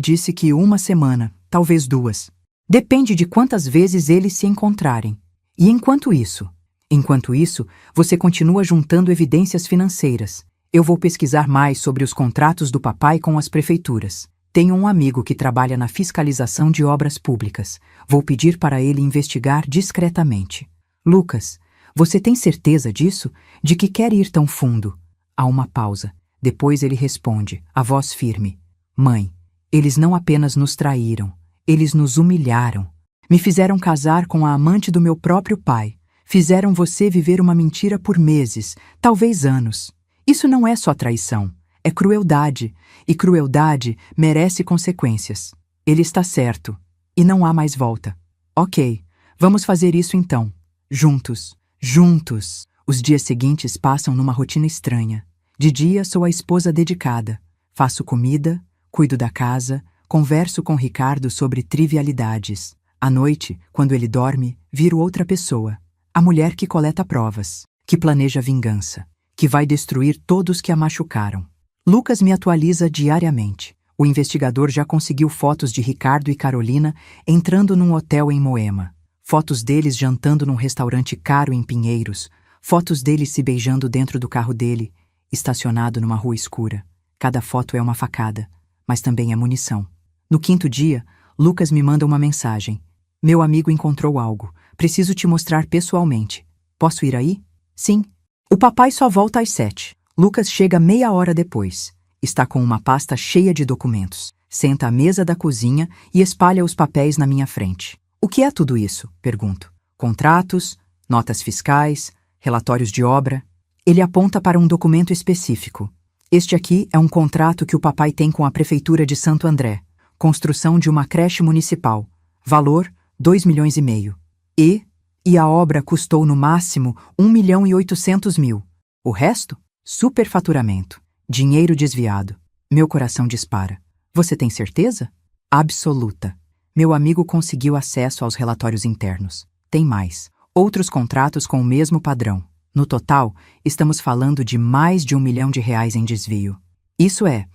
disse que 1 semana, talvez 2. Depende de quantas vezes eles se encontrarem. E enquanto isso, você continua juntando evidências financeiras. Eu vou pesquisar mais sobre os contratos do papai com as prefeituras. Tenho um amigo que trabalha na fiscalização de obras públicas. Vou pedir para ele investigar discretamente. Lucas, você tem certeza disso? De que quer ir tão fundo? Há uma pausa. Depois ele responde, a voz firme. Mãe, eles não apenas nos traíram, eles nos humilharam. Me fizeram casar com a amante do meu próprio pai. Fizeram você viver uma mentira por meses, talvez anos. Isso não é só traição, é crueldade. E crueldade merece consequências. Ele está certo. E não há mais volta. Ok, vamos fazer isso então. Juntos. Juntos. Os dias seguintes passam numa rotina estranha. De dia sou a esposa dedicada. Faço comida, cuido da casa, converso com Ricardo sobre trivialidades. À noite, quando ele dorme, viro outra pessoa. A mulher que coleta provas, que planeja vingança, que vai destruir todos que a machucaram. Lucas me atualiza diariamente. O investigador já conseguiu fotos de Ricardo e Carolina entrando num hotel em Moema. Fotos deles jantando num restaurante caro em Pinheiros. Fotos deles se beijando dentro do carro dele, estacionado numa rua escura. Cada foto é uma facada, mas também é munição. No 5º dia, Lucas me manda uma mensagem. Meu amigo encontrou algo. Preciso te mostrar pessoalmente. Posso ir aí? Sim. O papai só volta às 7. Lucas chega meia hora depois. Está com uma pasta cheia de documentos. Senta à mesa da cozinha e espalha os papéis na minha frente. O que é tudo isso? Pergunto. Contratos, notas fiscais, relatórios de obra. Ele aponta para um documento específico. Este aqui é um contrato que o papai tem com a Prefeitura de Santo André. Construção de uma creche municipal. Valor, 2,5 milhões. E a obra custou no máximo 1.800.000. O resto? Superfaturamento. Dinheiro desviado. Meu coração dispara. Você tem certeza? Absoluta. Meu amigo conseguiu acesso aos relatórios internos. Tem mais. Outros contratos com o mesmo padrão. No total, estamos falando de mais de 1 milhão de reais em desvio. Isso é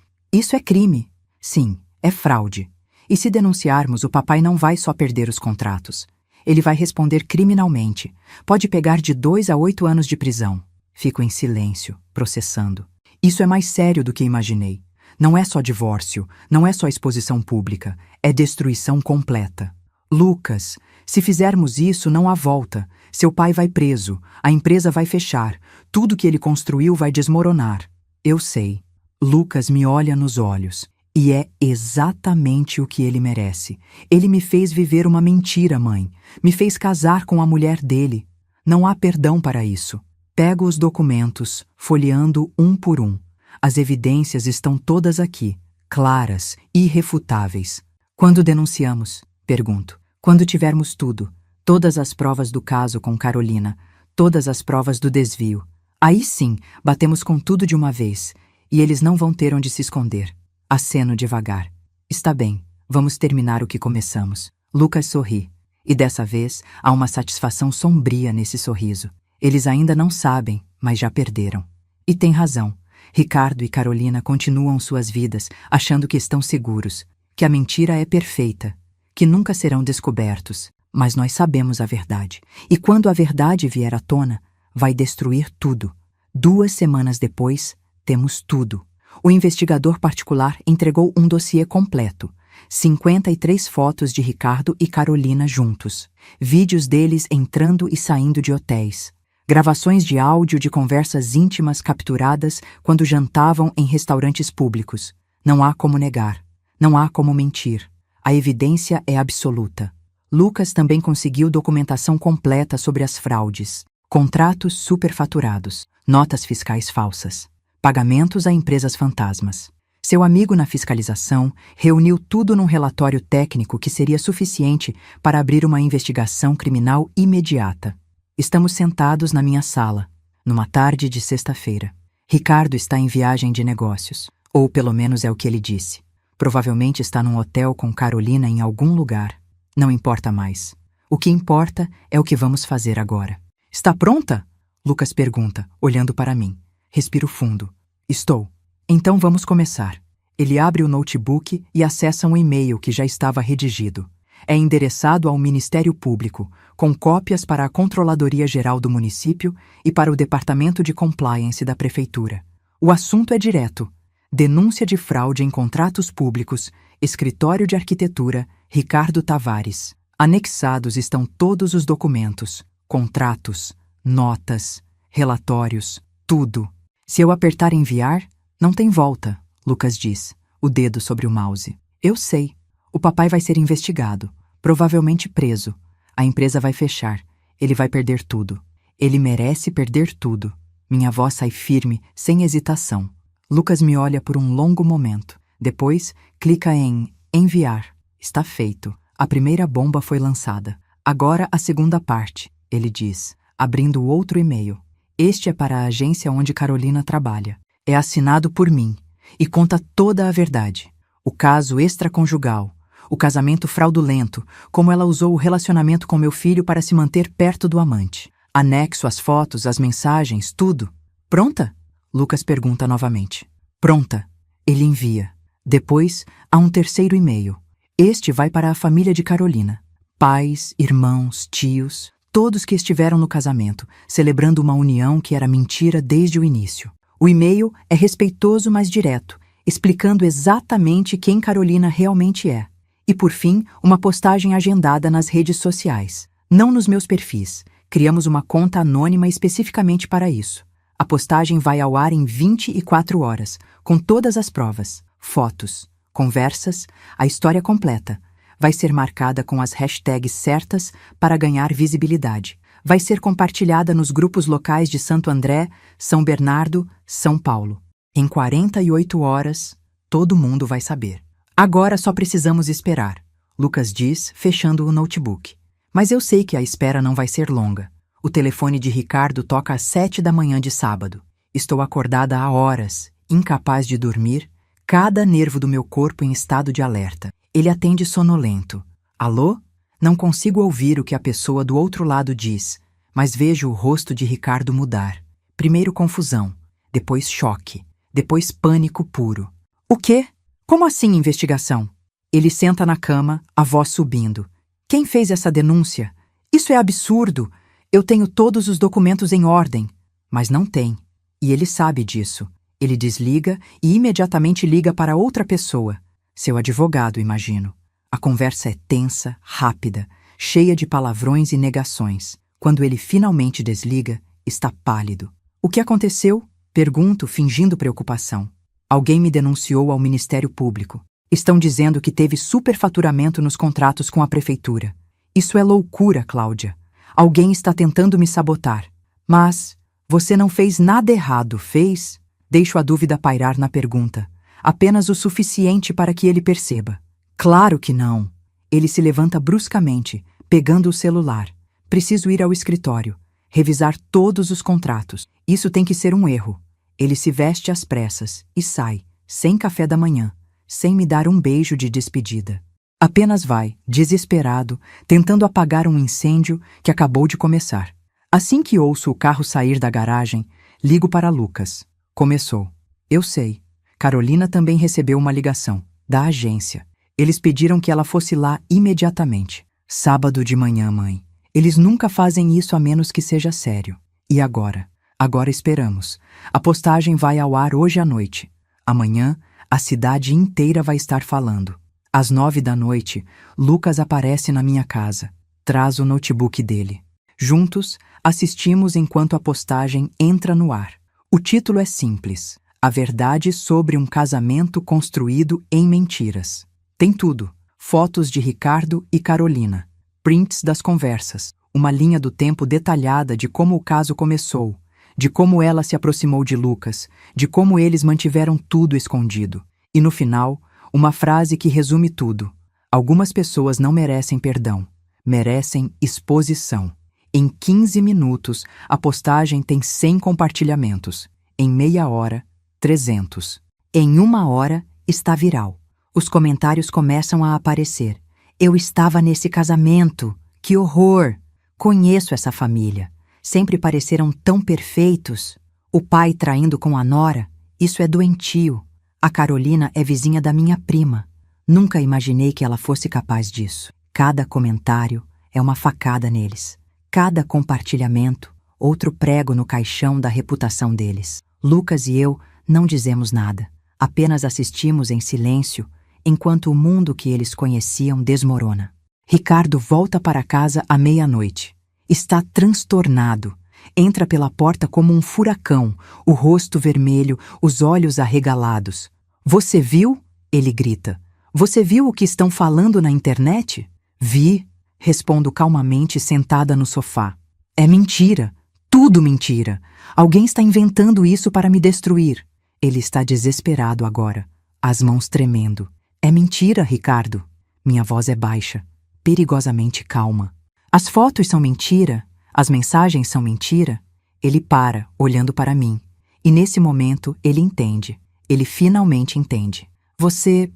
crime. Sim, é fraude. E se denunciarmos, o papai não vai só perder os contratos. Ele vai responder criminalmente. Pode pegar de 2 a 8 anos de prisão. Fico em silêncio, processando. Isso é mais sério do que imaginei. Não é só divórcio, não é só exposição pública, é destruição completa. Lucas, se fizermos isso, não há volta. Seu pai vai preso, a empresa vai fechar, tudo que ele construiu vai desmoronar. Eu sei. Lucas me olha nos olhos. E é exatamente o que ele merece. Ele me fez viver uma mentira, mãe. Me fez casar com a mulher dele. Não há perdão para isso. Pego os documentos, folheando um por um. As evidências estão todas aqui, claras, irrefutáveis. Quando denunciamos? Pergunto. Quando tivermos tudo, todas as provas do caso com Carolina, todas as provas do desvio. Aí sim, batemos com tudo de uma vez, e eles não vão ter onde se esconder. Aceno devagar. Está bem, vamos terminar o que começamos. Lucas sorri. E dessa vez, há uma satisfação sombria nesse sorriso. Eles ainda não sabem, mas já perderam. E tem razão. Ricardo e Carolina continuam suas vidas, achando que estão seguros, que a mentira é perfeita, que nunca serão descobertos. Mas nós sabemos a verdade. E quando a verdade vier à tona, vai destruir tudo. 2 semanas depois, temos tudo. O investigador particular entregou um dossiê completo. 53 fotos de Ricardo e Carolina juntos. Vídeos deles entrando e saindo de hotéis. Gravações de áudio de conversas íntimas capturadas quando jantavam em restaurantes públicos. Não há como negar. Não há como mentir. A evidência é absoluta. Lucas também conseguiu documentação completa sobre as fraudes. Contratos superfaturados, notas fiscais falsas, pagamentos a empresas fantasmas. Seu amigo na fiscalização reuniu tudo num relatório técnico que seria suficiente para abrir uma investigação criminal imediata. Estamos sentados na minha sala, numa tarde de sexta-feira. Ricardo está em viagem de negócios, ou pelo menos é o que ele disse. Provavelmente está num hotel com Carolina em algum lugar. Não importa mais. O que importa é o que vamos fazer agora. Está pronta? Lucas pergunta, olhando para mim. Respiro fundo. Estou. Então vamos começar. Ele abre o notebook e acessa um e-mail que já estava redigido. É endereçado ao Ministério Público, com cópias para a Controladoria Geral do município e para o Departamento de Compliance da Prefeitura. O assunto é direto. Denúncia de fraude em contratos públicos, Escritório de Arquitetura, Ricardo Tavares. Anexados estão todos os documentos, contratos, notas, relatórios, tudo. Se eu apertar enviar, não tem volta, Lucas diz, o dedo sobre o mouse. Eu sei. O papai vai ser investigado, provavelmente preso. A empresa vai fechar. Ele vai perder tudo. Ele merece perder tudo. Minha voz sai firme, sem hesitação. Lucas me olha por um longo momento. Depois, clica em enviar. Está feito. A primeira bomba foi lançada. Agora a segunda parte, ele diz, abrindo outro e-mail. Este é para a agência onde Carolina trabalha. É assinado por mim e conta toda a verdade. O caso extraconjugal, o casamento fraudulento, como ela usou o relacionamento com meu filho para se manter perto do amante. Anexo as fotos, as mensagens, tudo. Pronta? Lucas pergunta novamente. Pronta. Ele envia. Depois, há um terceiro e-mail. Este vai para a família de Carolina. Pais, irmãos, tios, todos que estiveram no casamento, celebrando uma união que era mentira desde o início. O e-mail é respeitoso, mas direto, explicando exatamente quem Carolina realmente é. E, por fim, uma postagem agendada nas redes sociais. Não nos meus perfis. Criamos uma conta anônima especificamente para isso. A postagem vai ao ar em 24 horas, com todas as provas, fotos, conversas, a história completa. Vai ser marcada com as hashtags certas para ganhar visibilidade. Vai ser compartilhada nos grupos locais de Santo André, São Bernardo, São Paulo. Em 48 horas, todo mundo vai saber. Agora só precisamos esperar, Lucas diz, fechando o notebook. Mas eu sei que a espera não vai ser longa. O telefone de Ricardo toca às 7 da manhã de sábado. Estou acordada há horas, incapaz de dormir, cada nervo do meu corpo em estado de alerta. Ele atende sonolento. Alô? Não consigo ouvir o que a pessoa do outro lado diz, mas vejo o rosto de Ricardo mudar. Primeiro confusão, depois choque, depois pânico puro. O quê? Como assim investigação? Ele senta na cama, a voz subindo. Quem fez essa denúncia? Isso é absurdo! Eu tenho todos os documentos em ordem. Mas não tem. E ele sabe disso. Ele desliga e imediatamente liga para outra pessoa. Seu advogado, imagino. A conversa é tensa, rápida, cheia de palavrões e negações. Quando ele finalmente desliga, está pálido. O que aconteceu? Pergunto, fingindo preocupação. Alguém me denunciou ao Ministério Público. Estão dizendo que teve superfaturamento nos contratos com a prefeitura. Isso é loucura, Cláudia. Alguém está tentando me sabotar. Mas você não fez nada errado, fez? Deixo a dúvida pairar na pergunta. Apenas o suficiente para que ele perceba. Claro que não. Ele se levanta bruscamente, pegando o celular. Preciso ir ao escritório, revisar todos os contratos. Isso tem que ser um erro. Ele se veste às pressas e sai, sem café da manhã, sem me dar um beijo de despedida. Apenas vai, desesperado, tentando apagar um incêndio que acabou de começar. Assim que ouço o carro sair da garagem, ligo para Lucas. Começou. Eu sei. Carolina também recebeu uma ligação, da agência. Eles pediram que ela fosse lá imediatamente. Sábado de manhã, mãe. Eles nunca fazem isso a menos que seja sério. E agora? Agora esperamos. A postagem vai ao ar hoje à noite. Amanhã, a cidade inteira vai estar falando. Às 9 da noite, Lucas aparece na minha casa. Traz o notebook dele. Juntos, assistimos enquanto a postagem entra no ar. O título é simples: A verdade sobre um casamento construído em mentiras. Tem tudo: fotos de Ricardo e Carolina, prints das conversas, uma linha do tempo detalhada de como o caso começou, de como ela se aproximou de Lucas, de como eles mantiveram tudo escondido. E no final, uma frase que resume tudo: algumas pessoas não merecem perdão, merecem exposição. Em 15 minutos, a postagem tem 100 compartilhamentos. Em meia hora, 300. Em uma hora, está viral. Os comentários começam a aparecer. Eu estava nesse casamento. Que horror! Conheço essa família. Sempre pareceram tão perfeitos. O pai traindo com a nora. Isso é doentio. A Carolina é vizinha da minha prima. Nunca imaginei que ela fosse capaz disso. Cada comentário é uma facada neles. Cada compartilhamento, outro prego no caixão da reputação deles. Lucas e eu não dizemos nada. Apenas assistimos em silêncio enquanto o mundo que eles conheciam desmorona. Ricardo volta para casa à meia-noite. Está transtornado. Entra pela porta como um furacão, o rosto vermelho, os olhos arregalados. Você viu? Ele grita. Você viu o que estão falando na internet? Vi, respondo calmamente sentada no sofá. É mentira. Tudo mentira. Alguém está inventando isso para me destruir. Ele está desesperado agora, as mãos tremendo. É mentira, Ricardo. Minha voz é baixa, perigosamente calma. As fotos são mentira? As mensagens são mentira? Ele para, olhando para mim. E nesse momento ele entende. Ele finalmente entende. Você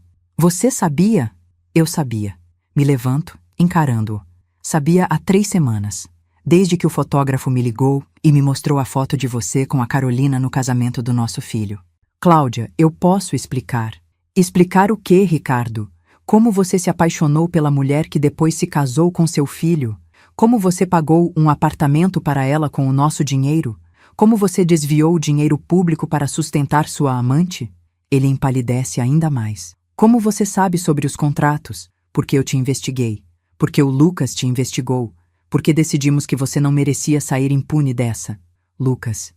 sabia? Eu sabia. Me levanto, encarando-o. Sabia há 3 semanas. Desde que o fotógrafo me ligou e me mostrou a foto de você com a Carolina no casamento do nosso filho. Cláudia, eu posso explicar. Explicar o quê, Ricardo? Como você se apaixonou pela mulher que depois se casou com seu filho? Como você pagou um apartamento para ela com o nosso dinheiro? Como você desviou o dinheiro público para sustentar sua amante? Ele empalidece ainda mais. Como você sabe sobre os contratos? Porque eu te investiguei. Porque o Lucas te investigou. Porque decidimos que você não merecia sair impune dessa. Lucas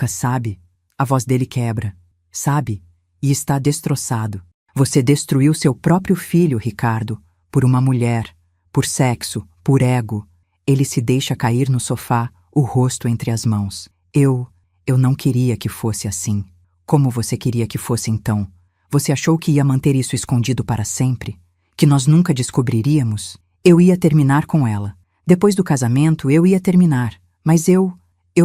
sabe. A voz dele quebra. Sabe? E está destroçado. Você destruiu seu próprio filho, Ricardo, por uma mulher, por sexo, por ego. Ele se deixa cair no sofá, o rosto entre as mãos. Eu não queria que fosse assim. Como você queria que fosse então? Você achou que ia manter isso escondido para sempre? Que nós nunca descobriríamos? Eu ia terminar com ela. Depois do casamento, eu ia terminar. Mas eu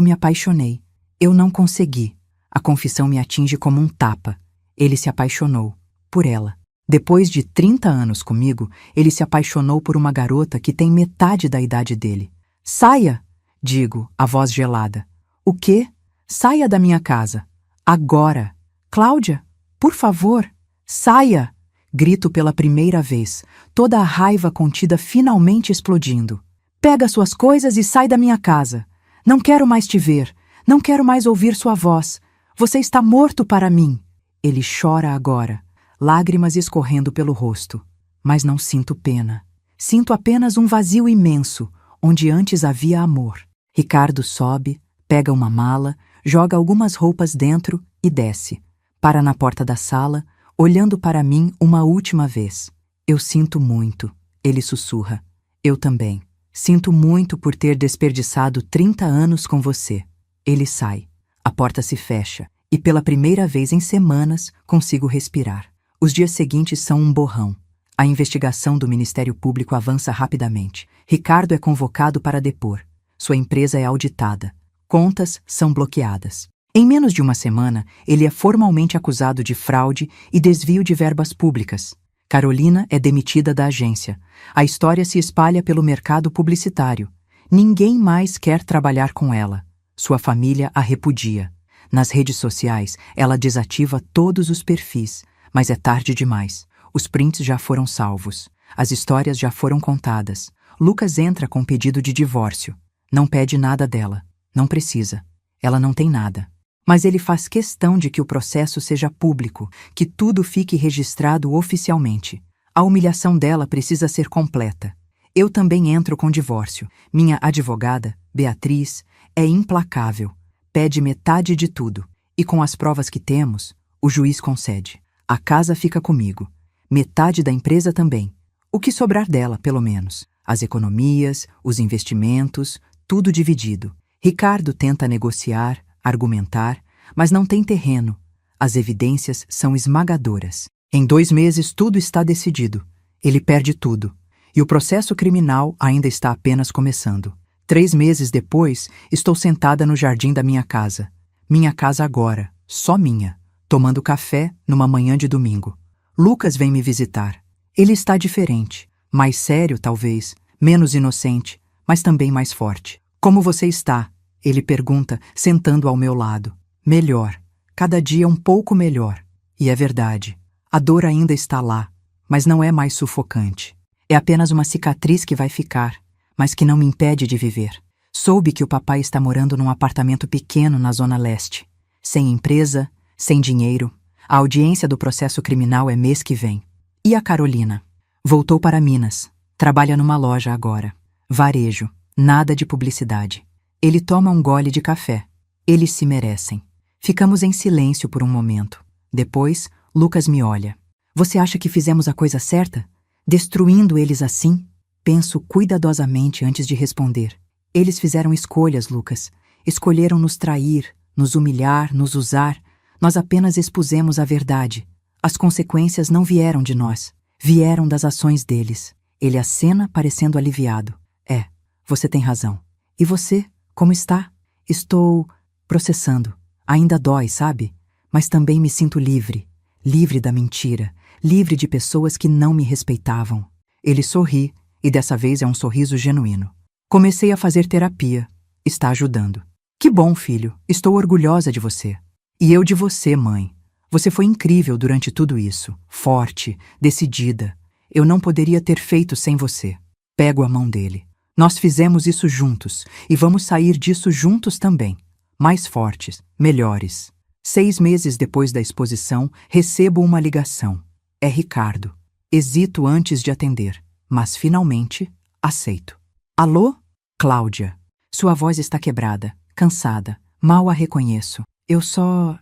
me apaixonei. Eu não consegui. A confissão me atinge como um tapa. Ele se apaixonou. Por ela. Depois de 30 anos comigo, ele se apaixonou por uma garota que tem metade da idade dele. Saia! Digo, a voz gelada. O quê? Saia da minha casa. Agora! Cláudia, por favor, saia! Grito pela primeira vez, toda a raiva contida finalmente explodindo. Pega suas coisas e sai da minha casa. Não quero mais te ver. Não quero mais ouvir sua voz. Você está morto para mim. Ele chora agora, lágrimas escorrendo pelo rosto. Mas não sinto pena. Sinto apenas um vazio imenso, onde antes havia amor. Ricardo sobe, pega uma mala, joga algumas roupas dentro e desce. Para na porta da sala, olhando para mim uma última vez. Eu sinto muito, ele sussurra. Eu também. Sinto muito por ter desperdiçado 30 anos com você. Ele sai. A porta se fecha. E pela primeira vez em semanas consigo respirar. Os dias seguintes são um borrão. A investigação do Ministério Público avança rapidamente. Ricardo é convocado para depor. Sua empresa é auditada. Contas são bloqueadas. Em menos de uma semana, ele é formalmente acusado de fraude e desvio de verbas públicas. Carolina é demitida da agência. A história se espalha pelo mercado publicitário. Ninguém mais quer trabalhar com ela. Sua família a repudia. Nas redes sociais, ela desativa todos os perfis, mas é tarde demais. Os prints já foram salvos. As histórias já foram contadas. Lucas entra com pedido de divórcio. Não pede nada dela. Não precisa. Ela não tem nada. Mas ele faz questão de que o processo seja público, que tudo fique registrado oficialmente. A humilhação dela precisa ser completa. Eu também entro com divórcio. Minha advogada, Beatriz, é implacável. Pede metade de tudo. E com as provas que temos, o juiz concede. A casa fica comigo. Metade da empresa também. O que sobrar dela, pelo menos. As economias, os investimentos, tudo dividido. Ricardo tenta negociar, argumentar, mas não tem terreno. As evidências são esmagadoras. Em 2 meses tudo está decidido. Ele perde tudo. E o processo criminal ainda está apenas começando. 3 meses depois, estou sentada no jardim da minha casa. Minha casa agora, só minha, tomando café numa manhã de domingo. Lucas vem me visitar. Ele está diferente, mais sério talvez, menos inocente, mas também mais forte. Como você está? Ele pergunta, sentando ao meu lado. Melhor. Cada dia um pouco melhor. E é verdade. A dor ainda está lá, mas não é mais sufocante. É apenas uma cicatriz que vai ficar, mas que não me impede de viver. Soube que o papai está morando num apartamento pequeno na Zona Leste. Sem empresa, sem dinheiro. A audiência do processo criminal é mês que vem. E a Carolina? Voltou para Minas. Trabalha numa loja agora. Varejo. Nada de publicidade. Ele toma um gole de café. Eles se merecem. Ficamos em silêncio por um momento. Depois, Lucas me olha. Você acha que fizemos a coisa certa? Destruindo eles assim? Penso cuidadosamente antes de responder. Eles fizeram escolhas, Lucas. Escolheram nos trair, nos humilhar, nos usar. Nós apenas expusemos a verdade. As consequências não vieram de nós. Vieram das ações deles. Ele acena, parecendo aliviado. É, você tem razão. E você, como está? Estou processando. Ainda dói, sabe? Mas também me sinto livre. Livre da mentira. Livre de pessoas que não me respeitavam. Ele sorri, e dessa vez é um sorriso genuíno. Comecei a fazer terapia. Está ajudando. Que bom, filho. Estou orgulhosa de você. E eu de você, mãe. Você foi incrível durante tudo isso. Forte, decidida. Eu não poderia ter feito sem você. Pego a mão dele. Nós fizemos isso juntos, e vamos sair disso juntos também. Mais fortes, melhores. 6 meses depois da exposição, recebo uma ligação. É Ricardo. Hesito antes de atender, mas finalmente aceito. Alô? Cláudia. Sua voz está quebrada, cansada. Mal a reconheço. Eu só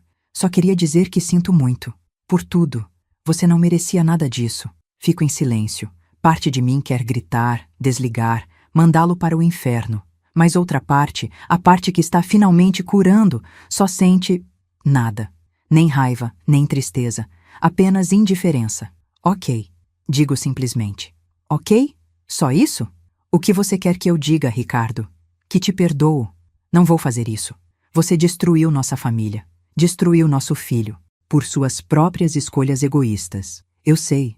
queria dizer que sinto muito. Por tudo. Você não merecia nada disso. Fico em silêncio. Parte de mim quer gritar, desligar, mandá-lo para o inferno. Mas outra parte, a parte que está finalmente curando, só sente nada. Nem raiva, nem tristeza. Apenas indiferença. Ok. Digo simplesmente. Ok? Só isso? O que você quer que eu diga, Ricardo? Que te perdoo. Não vou fazer isso. Você destruiu nossa família. Destruiu nosso filho. Por suas próprias escolhas egoístas. Eu sei.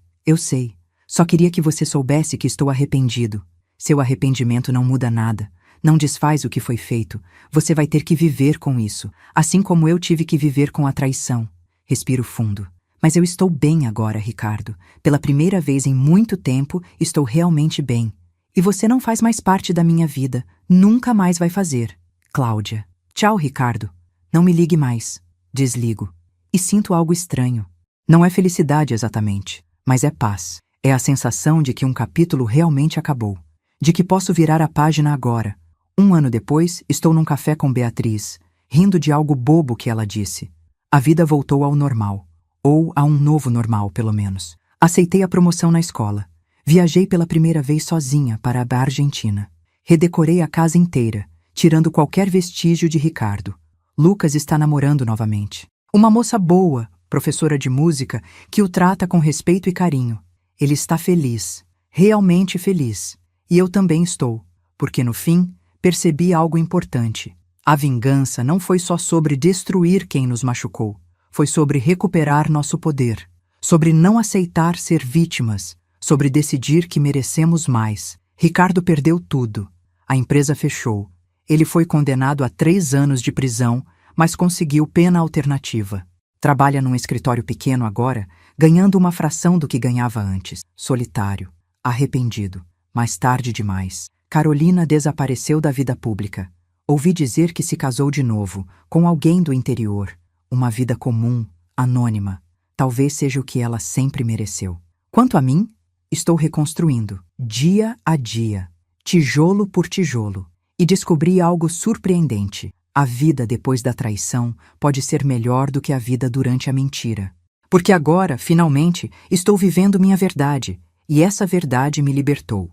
Só queria que você soubesse que estou arrependido. Seu arrependimento não muda nada. Não desfaz o que foi feito. Você vai ter que viver com isso. Assim como eu tive que viver com a traição. Respiro fundo. Mas eu estou bem agora, Ricardo. Pela primeira vez em muito tempo, estou realmente bem. E você não faz mais parte da minha vida. Nunca mais vai fazer. Cláudia. Tchau, Ricardo. Não me ligue mais. Desligo. E sinto algo estranho. Não é felicidade exatamente, mas é paz. É a sensação de que um capítulo realmente acabou. De que posso virar a página agora. 1 ano depois, estou num café com Beatriz, rindo de algo bobo que ela disse. A vida voltou ao normal. Ou a um novo normal, pelo menos. Aceitei a promoção na escola. Viajei pela primeira vez sozinha para a Argentina. Redecorei a casa inteira, tirando qualquer vestígio de Ricardo. Lucas está namorando novamente. Uma moça boa, professora de música, que o trata com respeito e carinho. Ele está feliz, realmente feliz. E eu também estou, porque no fim, percebi algo importante. A vingança não foi só sobre destruir quem nos machucou, foi sobre recuperar nosso poder, sobre não aceitar ser vítimas, sobre decidir que merecemos mais. Ricardo perdeu tudo. A empresa fechou. Ele foi condenado a 3 anos de prisão, mas conseguiu pena alternativa. Trabalha num escritório pequeno agora, ganhando uma fração do que ganhava antes. Solitário, arrependido, mais tarde demais. Carolina desapareceu da vida pública. Ouvi dizer que se casou de novo, com alguém do interior. Uma vida comum, anônima. Talvez seja o que ela sempre mereceu. Quanto a mim, estou reconstruindo, dia a dia, tijolo por tijolo, e descobri algo surpreendente. A vida depois da traição pode ser melhor do que a vida durante a mentira. Porque agora, finalmente, estou vivendo minha verdade, e essa verdade me libertou.